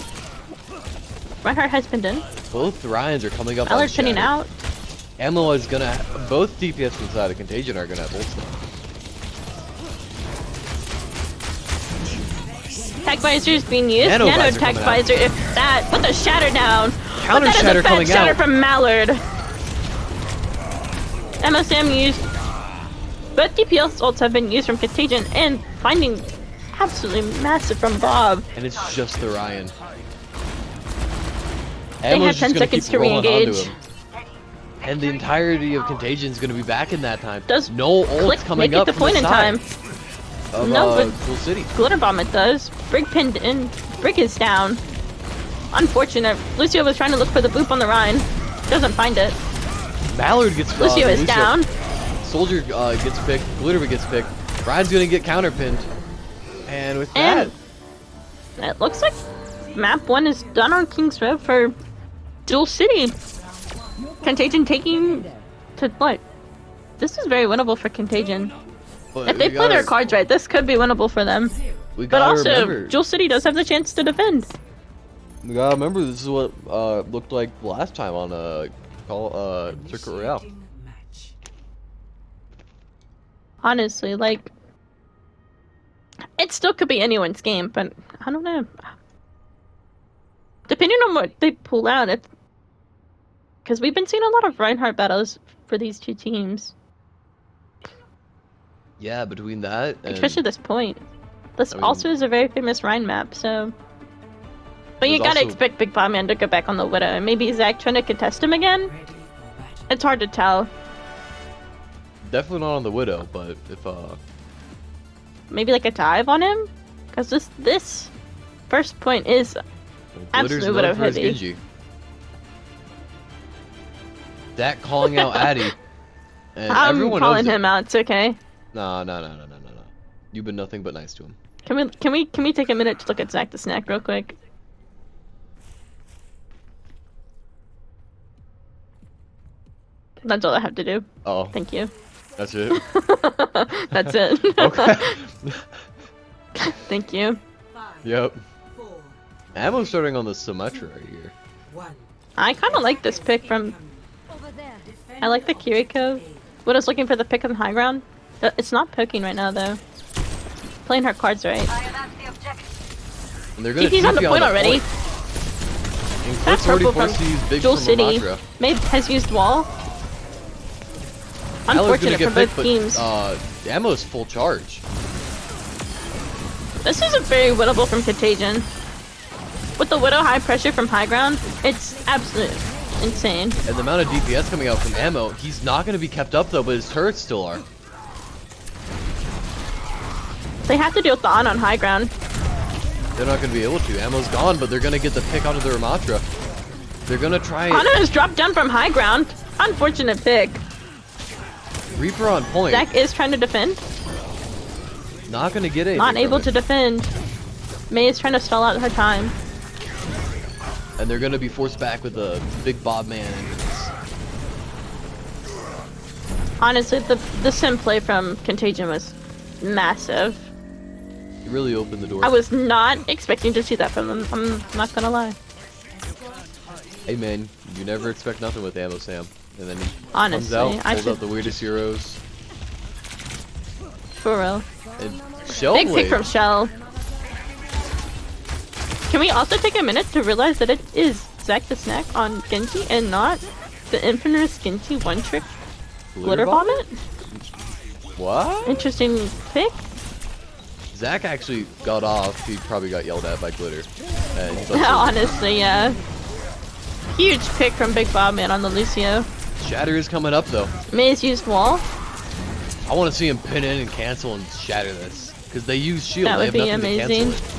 Reinhardt has pinned in. Both Ryans are coming up on Mallard pinning Shatter. out. Ammo is gonna. Both DPS from the side of Contagion are gonna have ults now. Tag visor is being used. Nano Nano visor tag coming out. visor. If that, put the shatter down. Counter But that shatter is a coming fat shatter out. from Mallard. MSM used. Both DPS ults have been used from Contagion and finding absolutely massive from Bob. And it's just the Ryan. They Ammo's have just 10 gonna seconds keep to rolling onto re-engage. him. And the entirety of Contagion is gonna be back in that time. Does no ults Click coming make it up the from point the in side time? of No, but Jewel City. Glitter Bomb it does. Brig pinned in. Brig is down. Unfortunate. Lucio was trying to look for the boop on the Rhine. Doesn't find it. Mallard gets Lucio is down. Soldier gets picked. Glitterbit gets picked. Ryan's gonna get counterpinned. And with that, And it looks like map 1 is done on King's Row for Jewel City. Contagion taking to what? This is very winnable for Contagion. but If they we play their gotta- cards right, this could be winnable for them. we But gotta also, remember, Jewel City does have the chance to defend. we gotta remember this is what looked like last time on Circuit Royale. Honestly, like, it still could be anyone's game, but I don't know. Depending on what they pull out, because we've been seeing a lot of Reinhardt battles for these two teams, Yeah, between that and especially this point. This I mean- also is a very famous Rhine map, so. But you There's gotta also- expect Big Bob Man to go back on the Widow, and maybe Zach trying to contest him again? It's hard to tell. definitely not on the Widow, but if Maybe like a dive on him? Because this first point is Glitter's Absolute known Widow for his heavy. Genji. That calling out Addy. And I'm everyone calling knows him out. It's okay. it. No. You've been nothing but nice to him. Can we take a minute to look at Zach the Snack real quick? That's all I have to do. Oh, Thank you. that's it. That's it. Okay. Thank you. Yep. Ammo starting on the Symmetra right here. I kind of like this pick from. I like the Kiriko. What I was looking for the pick on high ground. It's not poking right now though. Playing her cards right. And they're gonna TP's on the TP point that already. And That's Click's already purple forced from to use big Jewel from City. Ramatra. Mabe has used wall. Mallard's gonna Unfortunate get for both picked, but teams. Ammo's full charge. This is a very winnable from Contagion. With the Widow high pressure from high ground, it's absolute insane. And the amount of DPS coming out from Ammo, he's not gonna be kept up though, but his turrets still are. They have to deal with the on high ground. They're not gonna be able to. Ammo's gone, but they're gonna get the pick onto the Ramatra. They're gonna try Ana has dropped down from high ground. Unfortunate pick. Reaper on point. Zach is trying to defend. Not gonna get it. Not able to defend. May is trying to stall out her time. And they're gonna be forced back with a big Bob man entrance. Honestly, the sim play from Contagion was massive. You really opened the door. I was not expecting to see that from them. I'm not gonna lie. Hey man, you never expect nothing with Ammo Sam. And then he Honestly, comes out, I pulls should- out the weirdest heroes. For real. And Shell Big pick Blade. from Shell. Can we also take a minute to realize that it is Zack the Snack on Genji and not the infamous Genji one-trick glitter bomb it? What? Interesting pick. Zach actually got off. He probably got yelled at by Glitter. And he's also, Honestly, yeah. Huge pick from Big Bob Man on the Lucio. Shatter is coming up though. May's used wall. I want to see him pin in and cancel and shatter this. Because they use shield. That They would have be nothing to amazing. cancel it.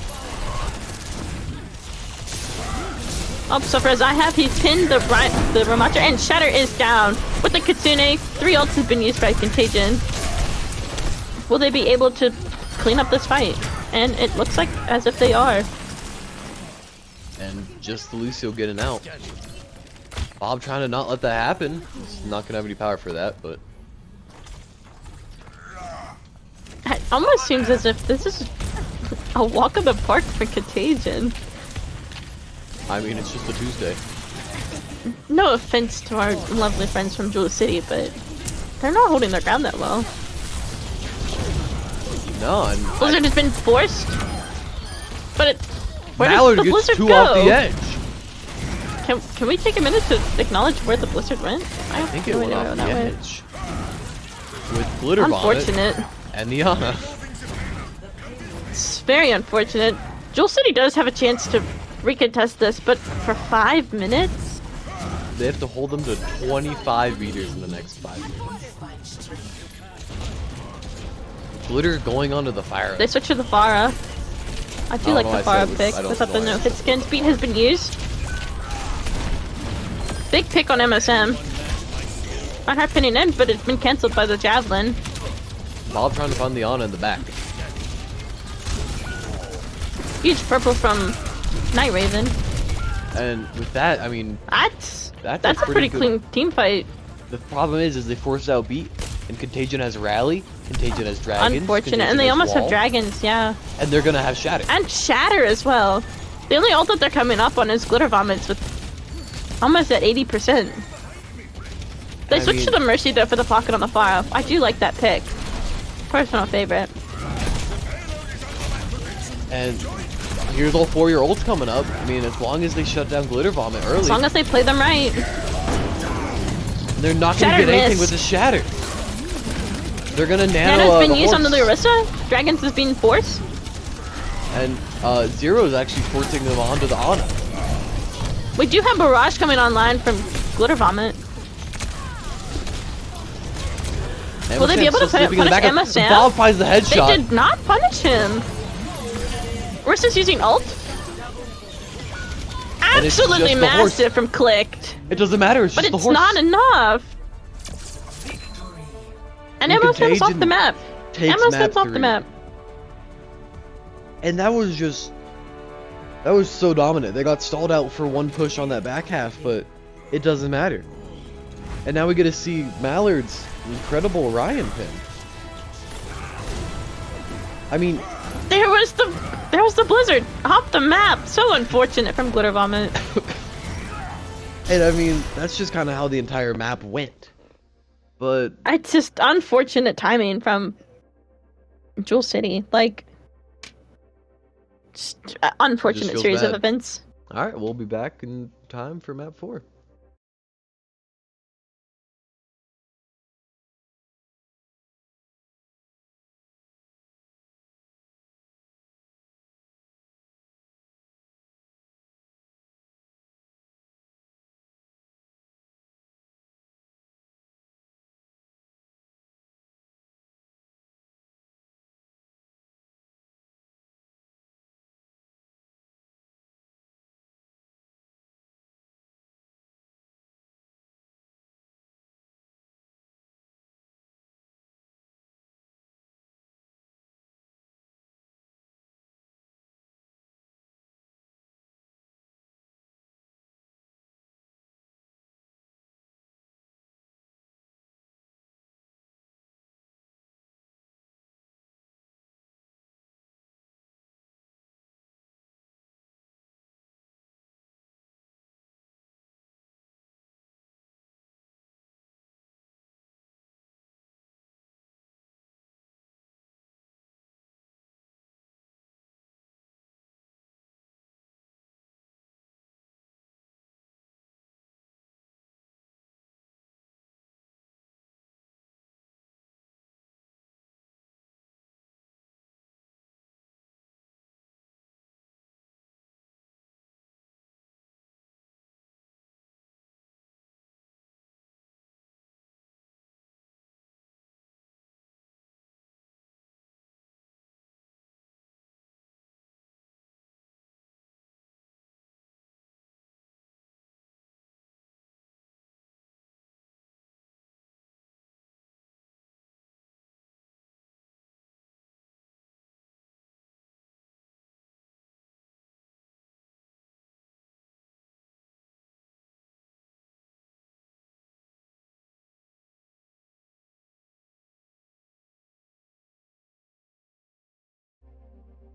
Oh, so for as I have, he's pinned the Ramatra, and Shatter is down. With the Kitsune, 3 ults have been used by Contagion. Will they be able to clean up this fight? And it looks like as if they are. And just the Lucio getting out. Bob trying to not let that happen. He's not going to have any power for that, but... It almost seems as if this is A walk in the park for Contagion. I mean, it's just a Tuesday. No offense to our lovely friends from Jewel City, but they're not holding their ground that well. No, and Blizzard has been forced, but where Mallard does the gets Blizzard 2 go? off the edge. Can we take a minute to acknowledge where the Blizzard went? I think it no went idea off where the that went. edge. With Glitter Vomit Unfortunate. and Niana. It's very unfortunate. Jewel City does have a chance to recontest this, but for 5 minutes? They have to hold them to 25 meters in the next 5 minutes. Glitter going onto the fire. They switch to the Pharah. I do like the Pharah pick without the no hit skin. Speed has been used. Big pick on MSM. Not happening in, but it's been cancelled by the Javelin. Bob trying to find the Ana in the back. Huge purple from Night Raven. And with that, I mean, That's a a pretty good- clean team fight. The problem is they forced out beat, and Contagion has Rally, Contagion has Dragons. Unfortunate, Contagion and they has almost Wall, have dragons, yeah. and they're gonna have Shatter. And Shatter as well. The only ult that they're coming up on is Glitter Vomits with almost at 80%. They I switched to mean- the Mercy though for the pocket on the fire. I do like that pick. Personal favorite. And here's all 4 year olds coming up. I mean, as long as they shut down Glitter Vomit early, As long as they play them right. they're not gonna Shatter get anything missed. with the Shatter. They're gonna Nano's nano been the used on the horse. Larissa. Dragons is being forced. And Zero is actually forcing them onto the Ana. We do have Barrage coming online from Glitter Vomit. Will they be able to punish MSM? Bob finds the They headshot. did not punish him. Rissa's using ult. And it's Absolutely just the horse. massive from Clicked. It doesn't matter, it's But just it's the horse. not enough. And And MSM's off the Contagion map. takes MSM's map off the 3. map. And that was so dominant. They got stalled out for 1 push on that back half, but it doesn't matter. And now we get to see Mallard's incredible Orion pin. I mean, There was the Blizzard off the map. So unfortunate from Glitter Vomit. and I mean, that's just kind of how the entire map went. But It's just unfortunate timing from Jewel City. Like, just unfortunate feels series of bad. events. all right, we'll be back in time for map 4.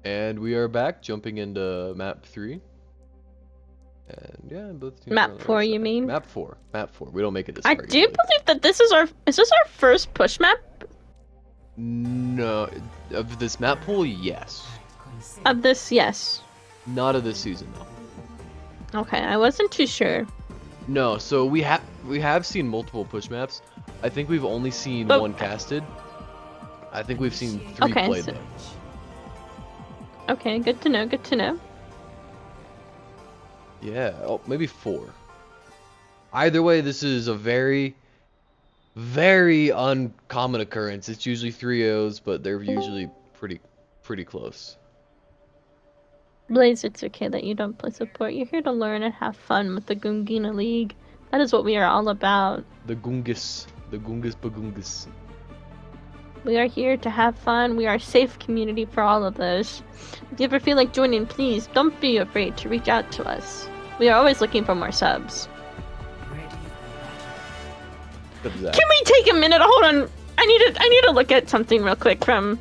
And we are back, jumping into map 3. And yeah, both teams are Map on the 4, right you side. mean? Map 4. Map 4. We don't make it this I far do usually. believe that this is our first push map No, of this map pool, yes. of this. Yes. Not of this season though. Okay, I wasn't too sure. No, so we have seen multiple push maps. I think we've only seen But- one casted. I think we've seen 3 Okay, played so- though. Okay, good to know. Good to know. Yeah, oh, maybe 4. Either way, this is a very, very uncommon occurrence. It's usually 3-0s, but they're usually pretty close. Blaze, it's okay that you don't play support. You're here to learn and have fun with the Gungina League. That is what we are all about. The Gungus Bagungus. We are here to have fun. We are a safe community for all of those. If you ever feel like joining, please don't be afraid to reach out to us. We are always looking for more subs. What is that? Can we take a minute? Hold on. I need to look at something real quick from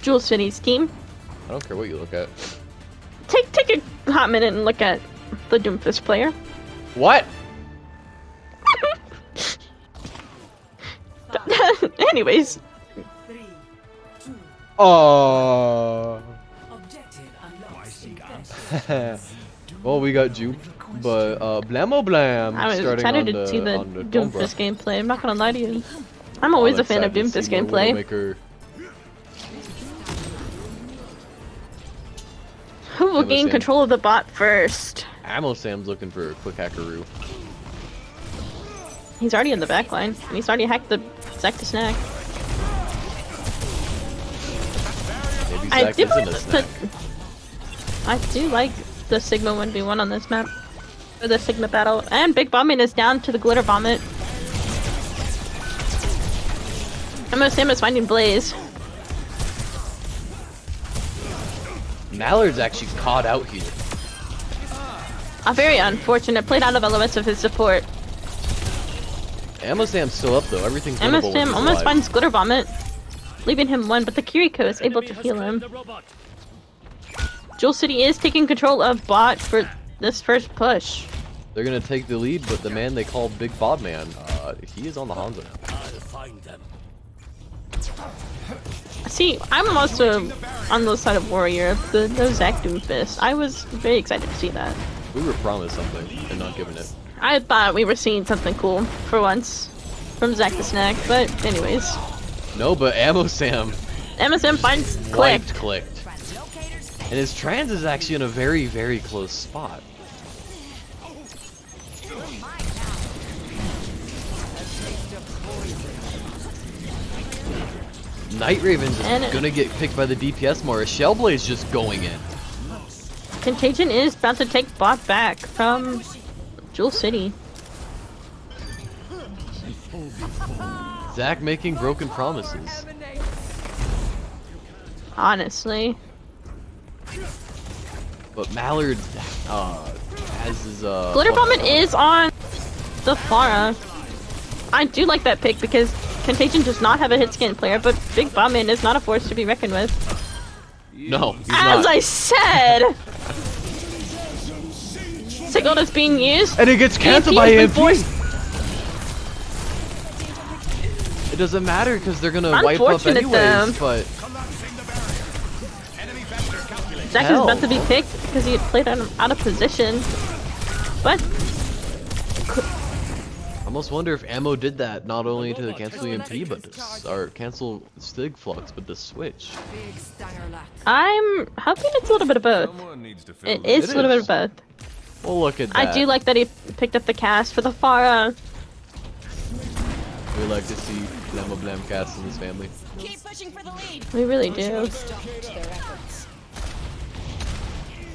Jewel City's team. I don't care what you look at. Take a hot minute and look at the Doomfist player. What? Anyways, Oh. Well, we got Jupe, but Blamo Blam I was starting excited on to see the on the Doomfist Dombra. gameplay. I'm not gonna lie to you. I'm always a fan of excited to Doomfist see more gameplay. Widowmaker. Who will Ammo gain Sam. control of the bot first? Ammo Sam's looking for a quick hackaroo. He's already in the back line, and he's already hacked the Zack to Snack. Maybe I Zach do isn't a believe snack. I do like the Sigma 1v1 on this map. Or the Sigma battle. And Big Bombing is down to the Glitter Vomit. Sam is finding Blaze. Mallard's actually caught out here. A very unfortunate. Played out of LOS of his support. Ammo Sam's still up though. Everything's winnable when Sam he's almost alive. finds Glitter Vomit, leaving him one, but the Kiriko is able to heal him. Jewel City is taking control of bot for this first push. They're gonna take the lead, but the man they call Big Bob Man, he is on the Hanzo now. See, I'm also on the side of Warrior, the Zack Doomfist. I was very excited to see that. We were promised something and not given it. I thought we were seeing something cool for once from Zack the Snack, but anyways. No, but Ammo Sam MSM finds wiped clicked. clicked. And his trans is actually in a very, very close spot. Night Raven's And- gonna get picked by the DPS more. Shellblade's just going in. Contagion is about to take bot back from Jewel City. Zach making broken promises. Honestly. But Mallard has his Glitter Vomit is on the Pharah. I do like that pick because Contagion does not have a hit scan player, but Big Bombman is not a force to be reckoned with. No, he's As not. I said! Signal is being used. And it gets canceled EMP by has been EMP. forced. It doesn't matter because they're gonna wipe up Unfortunate, anyways, though. but Zack is Hell. about to be picked because he had played out of position. But I almost wonder if Ammo did that not only to cancel EMP but or cancel Stig Flux, but the switch. I'm hoping it's a little bit of both. It is It a little bit is. of both. Well, look at that. I do like that he picked up the cast for the Pharah. We like to see Blamo Blam cast in this family. Keep pushing for the lead. We really do.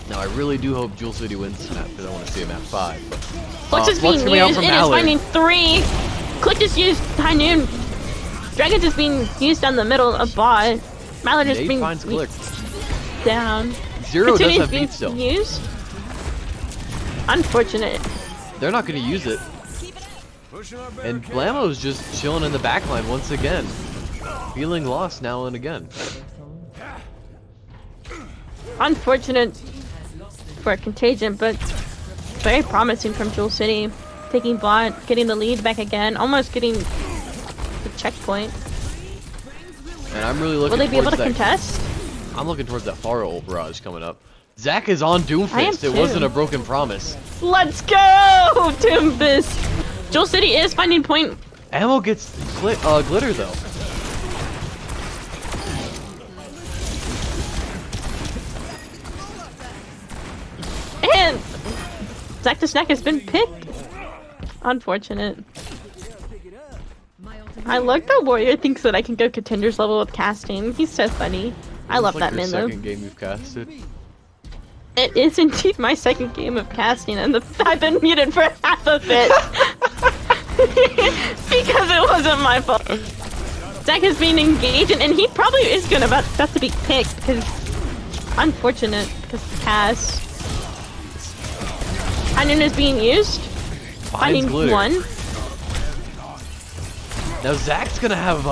Now I really do hope Jewel City wins this map because I want to see a map 5. But, Flux is being coming out used. from It is Mallard. finding 3. Click is used. High noon. Dragon is being used down the middle of bot. Mallard is Nate being finds Click. down. Zero does Continues have being beat still. used. Unfortunate. They're not going to use it. And Blamo's just chilling in the backline once again. Feeling lost now and again. Unfortunate for Contagion, but very promising from Jewel City. Taking bot, getting the lead back again, almost getting the checkpoint. And I'm really looking Will they be able to that, contest? I'm looking towards that far ult barrage coming up. Zach is on I am Doomfist. It too. wasn't a broken promise. Let's go! Doomfist! Jewel City is finding point. Ammo gets glitter though. And Zach the Snack has been picked. Unfortunate. I like that Warrior thinks that I can go contenders level with casting. He's so funny. I love that man though. Second game you've casted. It is indeed my second game of casting, and I've been muted for half of it. Because it wasn't my fault. Zach is being engaged, and he probably is gonna about to be picked, because unfortunate, because the cast. Onion is being used. Finding glitter. one. Now Zach's gonna have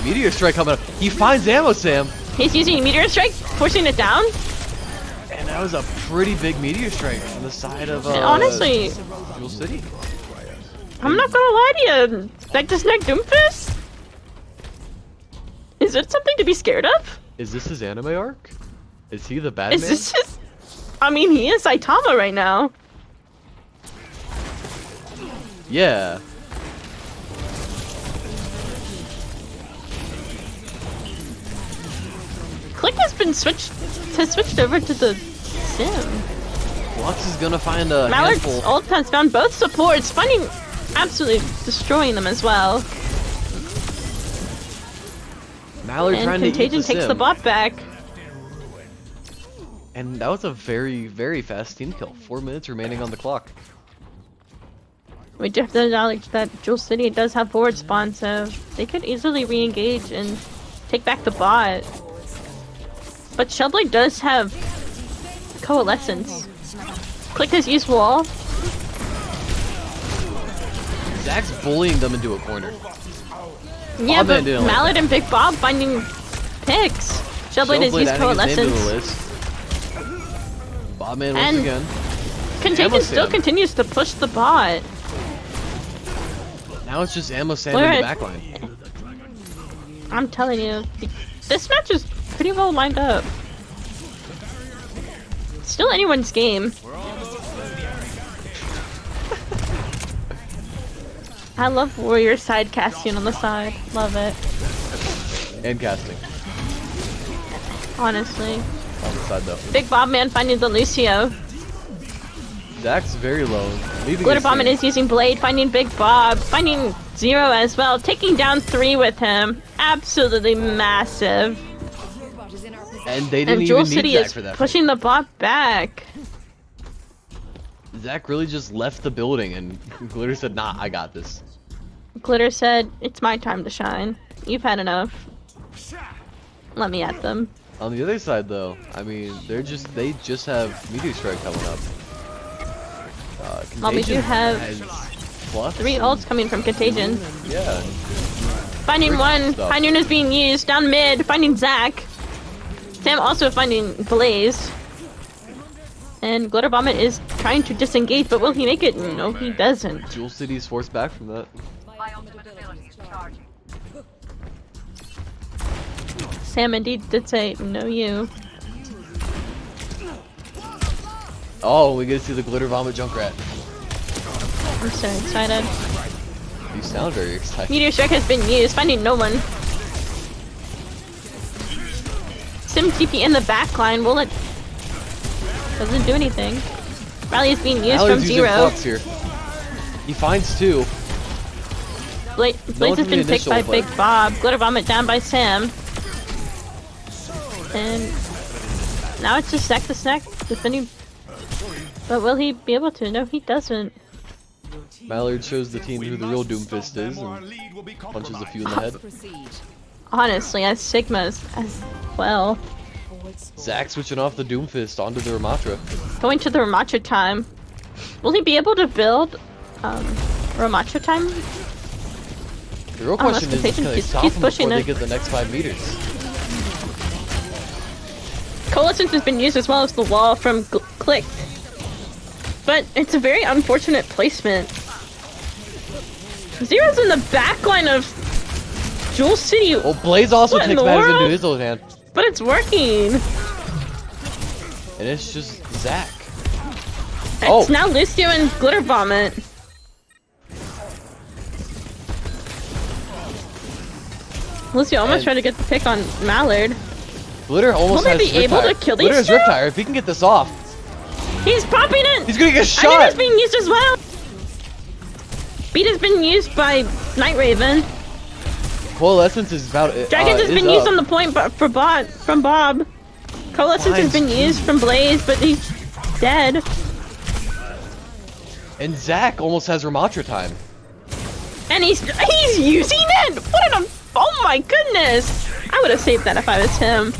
Meteor Strike coming up. He finds ammo, Sam. He's using Meteor Strike, forcing it down. And that was a pretty big Meteor Strike from the side of Honestly, Jewel City. I'm not gonna lie to you. Like this neck Doomfist? Is it something to be scared of? Is this his anime arc? Is he the bad Is man? this just... I mean, he is Saitama right now. Yeah. Click has switched over to the sim. Lux is gonna find a Mallard's handful. ult has found both supports, finding absolutely destroying them as well. Mallard And trying to eat Contagion the takes sim. the bot back. And that was a very, very fast team kill. 4 minutes remaining on the clock. We do have to acknowledge that Jewel City does have forward spawn, so they could easily re-engage and take back the bot. But Shellblade does have Coalescence. Click has used wall. Zach's bullying them into a corner. Yeah, Bob but Man didn't like Mallard that. and Big Bob finding picks. Shellblade has used adding his name to the Coalescence. list. Bobman once And again. Contagion Ammo still Sam. continues to push the bot. Now it's just Ammo Sam Where in the it- backline. I'm telling you, this match is pretty well lined up. Still anyone's game. I love Warrior side casting on the side. Love it. And casting Honestly. on the side though. Big Bob Man finding the Lucio. Zach's very low. Leaving Glitter his Bombman team. is using Blade, finding Big Bob, finding Zero as well, taking down 3 with him. Absolutely massive. And they didn't And Jewel even need City Zach is for that. pushing the bot back. Zach really just left the building and Glitter said, nah, I got this. Glitter said, "It's my time to shine. You've had enough. Let me at them." On the other side though, I mean, they just have Meteor Strike coming up. Well, we do Contagion have has Fluff 3 and- ults coming from Contagion. Yeah. Finding Great one. stuff. Pioneer is being used. Down mid. Finding Zach. Sam also finding Blaze. And Glitter Vomit is trying to disengage, but will he make it? No, he doesn't. Jewel City's forced back from that. Sam indeed did say, "No, you." Oh, we get to see the Glitter Vomit Junkrat. I'm so excited. You sound very excited. Meteor Strike has been used, finding no one. Sim TP in the back line, will it? Doesn't do anything. Rally is being used Mallard's from using Zero. Flux here. He finds 2. Blaze has from been the picked initial, by but- Big Bob. Glitter Vomit down by Sam. And now it's just Sack the Snack defending. But will he be able to? No, he doesn't. Mallard shows the team who the real Doomfist is and punches a few in the head. Honestly, as Sigma's as well. Zach switching off the Doomfist onto the Ramatra. Going to the Ramatra time. Will he be able to build Ramatra time? The real Unless question is, Contagion can they keeps stop him pushing before they it. get the next 5 meters? Coalescence has been used as well as the wall from Click. But it's a very unfortunate placement. Zero's in the backline of Jewel City. Well, Blaze also What in takes the matters into world? his own hand. But it's working. And it's just Zach. It's now Lucio and Glitter Vomit. Lucio almost tried to get the pick on Mallard. Glitter almost Will has they be able to kill these Glitter has two? Riptire. If he can get this off, He's popping it! he's gonna get I think shot! it's being used as well! Beat has been used by Night Raven. Coalescence is about Dragons has been used on the point from Bob. Coalescence has been used from Blaze, but he's dead. And Zach almost has Ramatra time. And he's using it! What an oh my goodness! I would have saved that if I was him.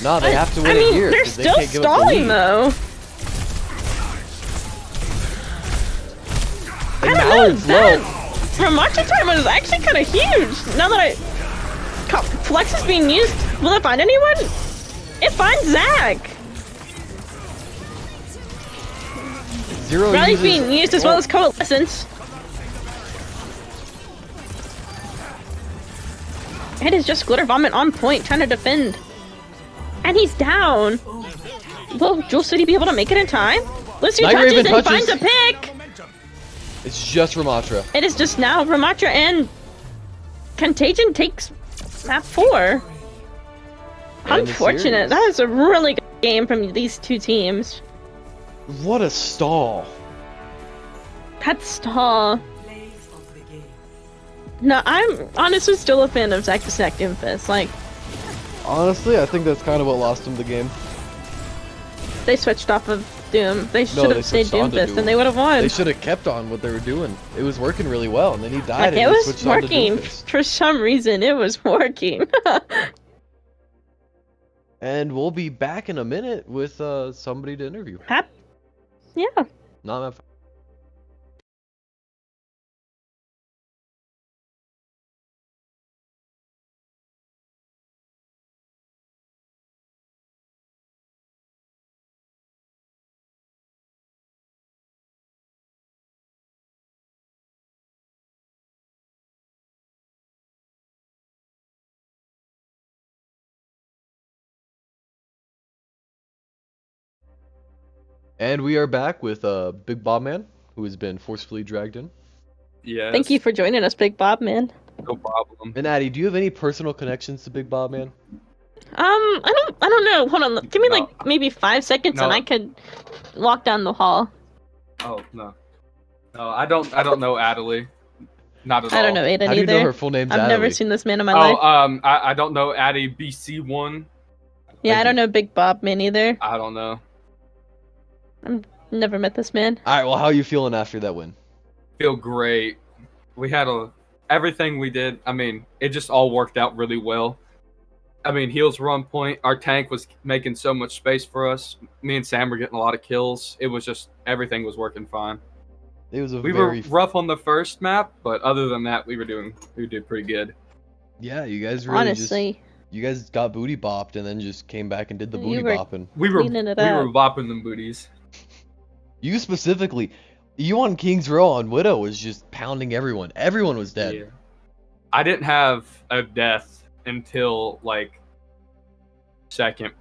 No, they have to win I mean, it here. they're 'cause still can't give up the stalling lead. though. And I don't Mallard's know, low. Ramatra time was actually kind of huge. Now that Flex is being used, will it find anyone? It finds Zach. Zero Rally's uses- being used as well as Coalescence. It is just Glitter Vomit on point, trying to defend. And he's down. Will Jewel City be able to make it in time? Lucio Night touches Raven and touches. finds a pick. It's just Ramatra. It is just now Ramatra and Contagion takes map 4. And the Unfortunate. series. That is a really good game from these two teams. What a stall. That's stall. No, I'm honestly still a fan of Zack the Sack Doomfist. Like, Honestly, I think that's kind of what lost him the game. they switched off of Doom. They should they have stayed switched on to Doomfist Doom. and they would have won. They should have kept on what they were doing. It was working really well, and then he died Like, and it he was switched on to working. Doomfist. For some reason, it was working. And we'll be back in a minute with somebody to interview. Yeah. Not map. And we are back with Big Bob Man, who has been forcefully dragged in. Yes. Thank you for joining us, Big Bob, man. No problem. And Addie, do you have any personal connections to Big Bob Man? I don't know. Hold on. Give me No. like maybe 5 seconds and No. I could walk down the hall. Oh no. No, I don't know Adelie. Not at all. I don't know Aiden How do you know either. her full name's I've never Adelie? seen this man in my Oh, life. I don't know Addie BC1. Yeah, thank I don't know Big Bob man either. I don't know. Never met this man. Alright, well, how are you feeling after that win? Feel great. We had everything we did. I mean, it just all worked out really well. I mean, heals were on point. Our tank was making so much space for us. Me and Sam were getting a lot of kills. It was just everything was working fine. It was a We very... were rough on the first map, but other than that, we did pretty good. Yeah, you guys really Honestly, you guys got booty bopped and then just came back and did the You booty were- bopping. We were Cleaning it we up. were bopping them booties. You specifically, you on King's Row on Widow was just pounding everyone. Everyone was dead. Yeah. I didn't have a death until second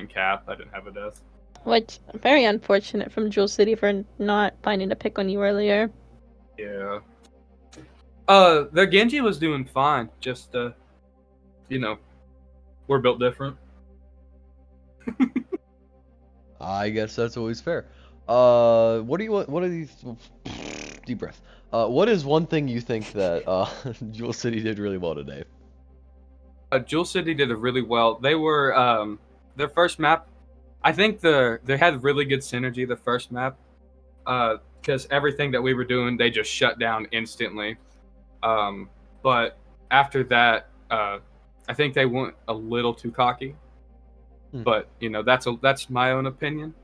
cap. I didn't have a death. which very unfortunate from Jewel City for not finding a pick on you earlier. Yeah. The Genji was doing fine. Just we're built different. I guess that's always fair. What are these? Deep breath. What is one thing you think that Jewel City did really well today? Jewel City did it really well. They were their first map. I think they had really good synergy the first map, because everything that we were doing they just shut down instantly. But after that, I think they went a little too cocky. But that's my own opinion.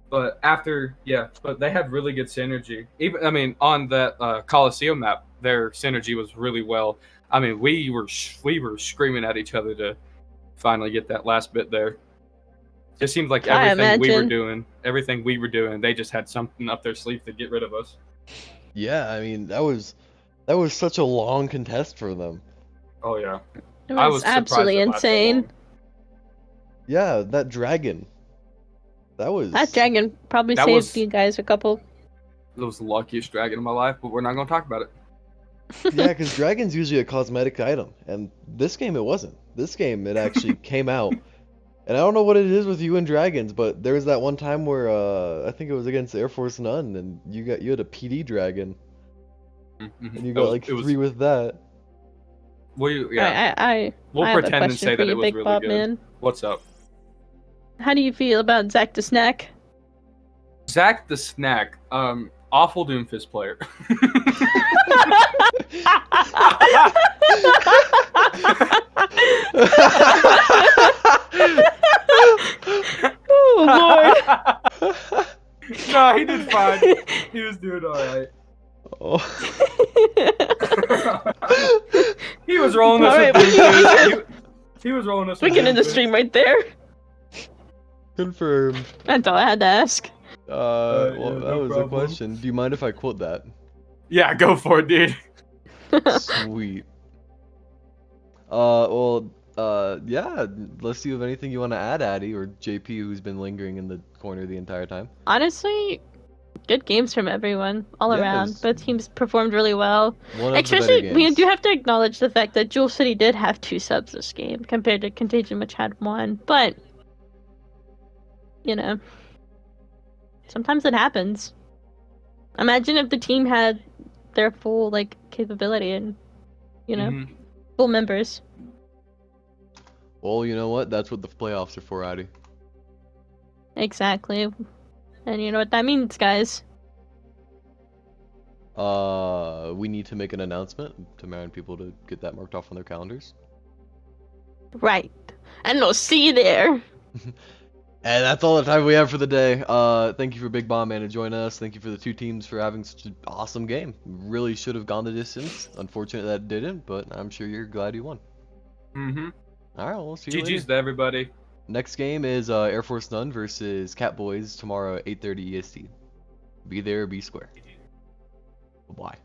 But but they had really good synergy. Even on that Coliseum map, their synergy was really well. I mean, we were screaming at each other to finally get that last bit there. Just seemed like I everything we were doing, they just had something up their sleeve to get rid of us. Yeah, I mean that was such a long contest for them. Oh yeah, It I was was surprised absolutely it lasted so insane. long. Yeah, that dragon. That dragon probably That saved was- you guys a couple. It was the luckiest dragon of my life, but we're not gonna talk about it. Yeah, because dragon's usually a cosmetic item, and this game it wasn't. This game it actually came out. And I don't know what it is with you and dragons, but there was that one time where I think it was against Air Force None, and you had a PD dragon, Mhm. and you got like 3 with that. Yeah. We'll I have a pretend and question say for that you, it was Big really Bob good. Man. What's up? How do you feel about Zack the Snack? Zack the Snack, awful Doomfist player. Oh Lord! No, he did fine. He was doing all right. Oh. He was rolling us Alright, with Doomfist. He was rolling us We with can end the Doomfist. stream right there. Confirmed. That's all I had to ask. Well, yeah, that no was a problem. question. Do you mind if I quote that? Yeah, go for it, dude. Sweet. Yeah. Let's see if anything you want to add, Addy, or JP, who's been lingering in the corner the entire time. Honestly, good games from everyone, all Yeah, around. it's- Both teams performed really well. One of the Especially, better we games. do have to acknowledge the fact that Jewel City did have 2 subs this game, compared to Contagion, which had 1. But, you know, sometimes it happens. Imagine if the team had their full, like, capability and, you know, Mhm. full members. Well, you know what? That's what the playoffs are for, Addy. Exactly. And you know what that means, guys. We need to make an announcement to remind people to get that marked off on their calendars. Right. And we'll see you there. And that's all the time we have for the day. Thank you for Big Bomb Man to join us. Thank you for the 2 teams for having such an awesome game. Really should have gone the distance. Unfortunate that it didn't, but I'm sure you're glad you won. Mhm. All right, we'll see you GG's later. to everybody. Next game is Air Force None versus Catboys tomorrow at 8:30 EST. Be there, be square. Bye.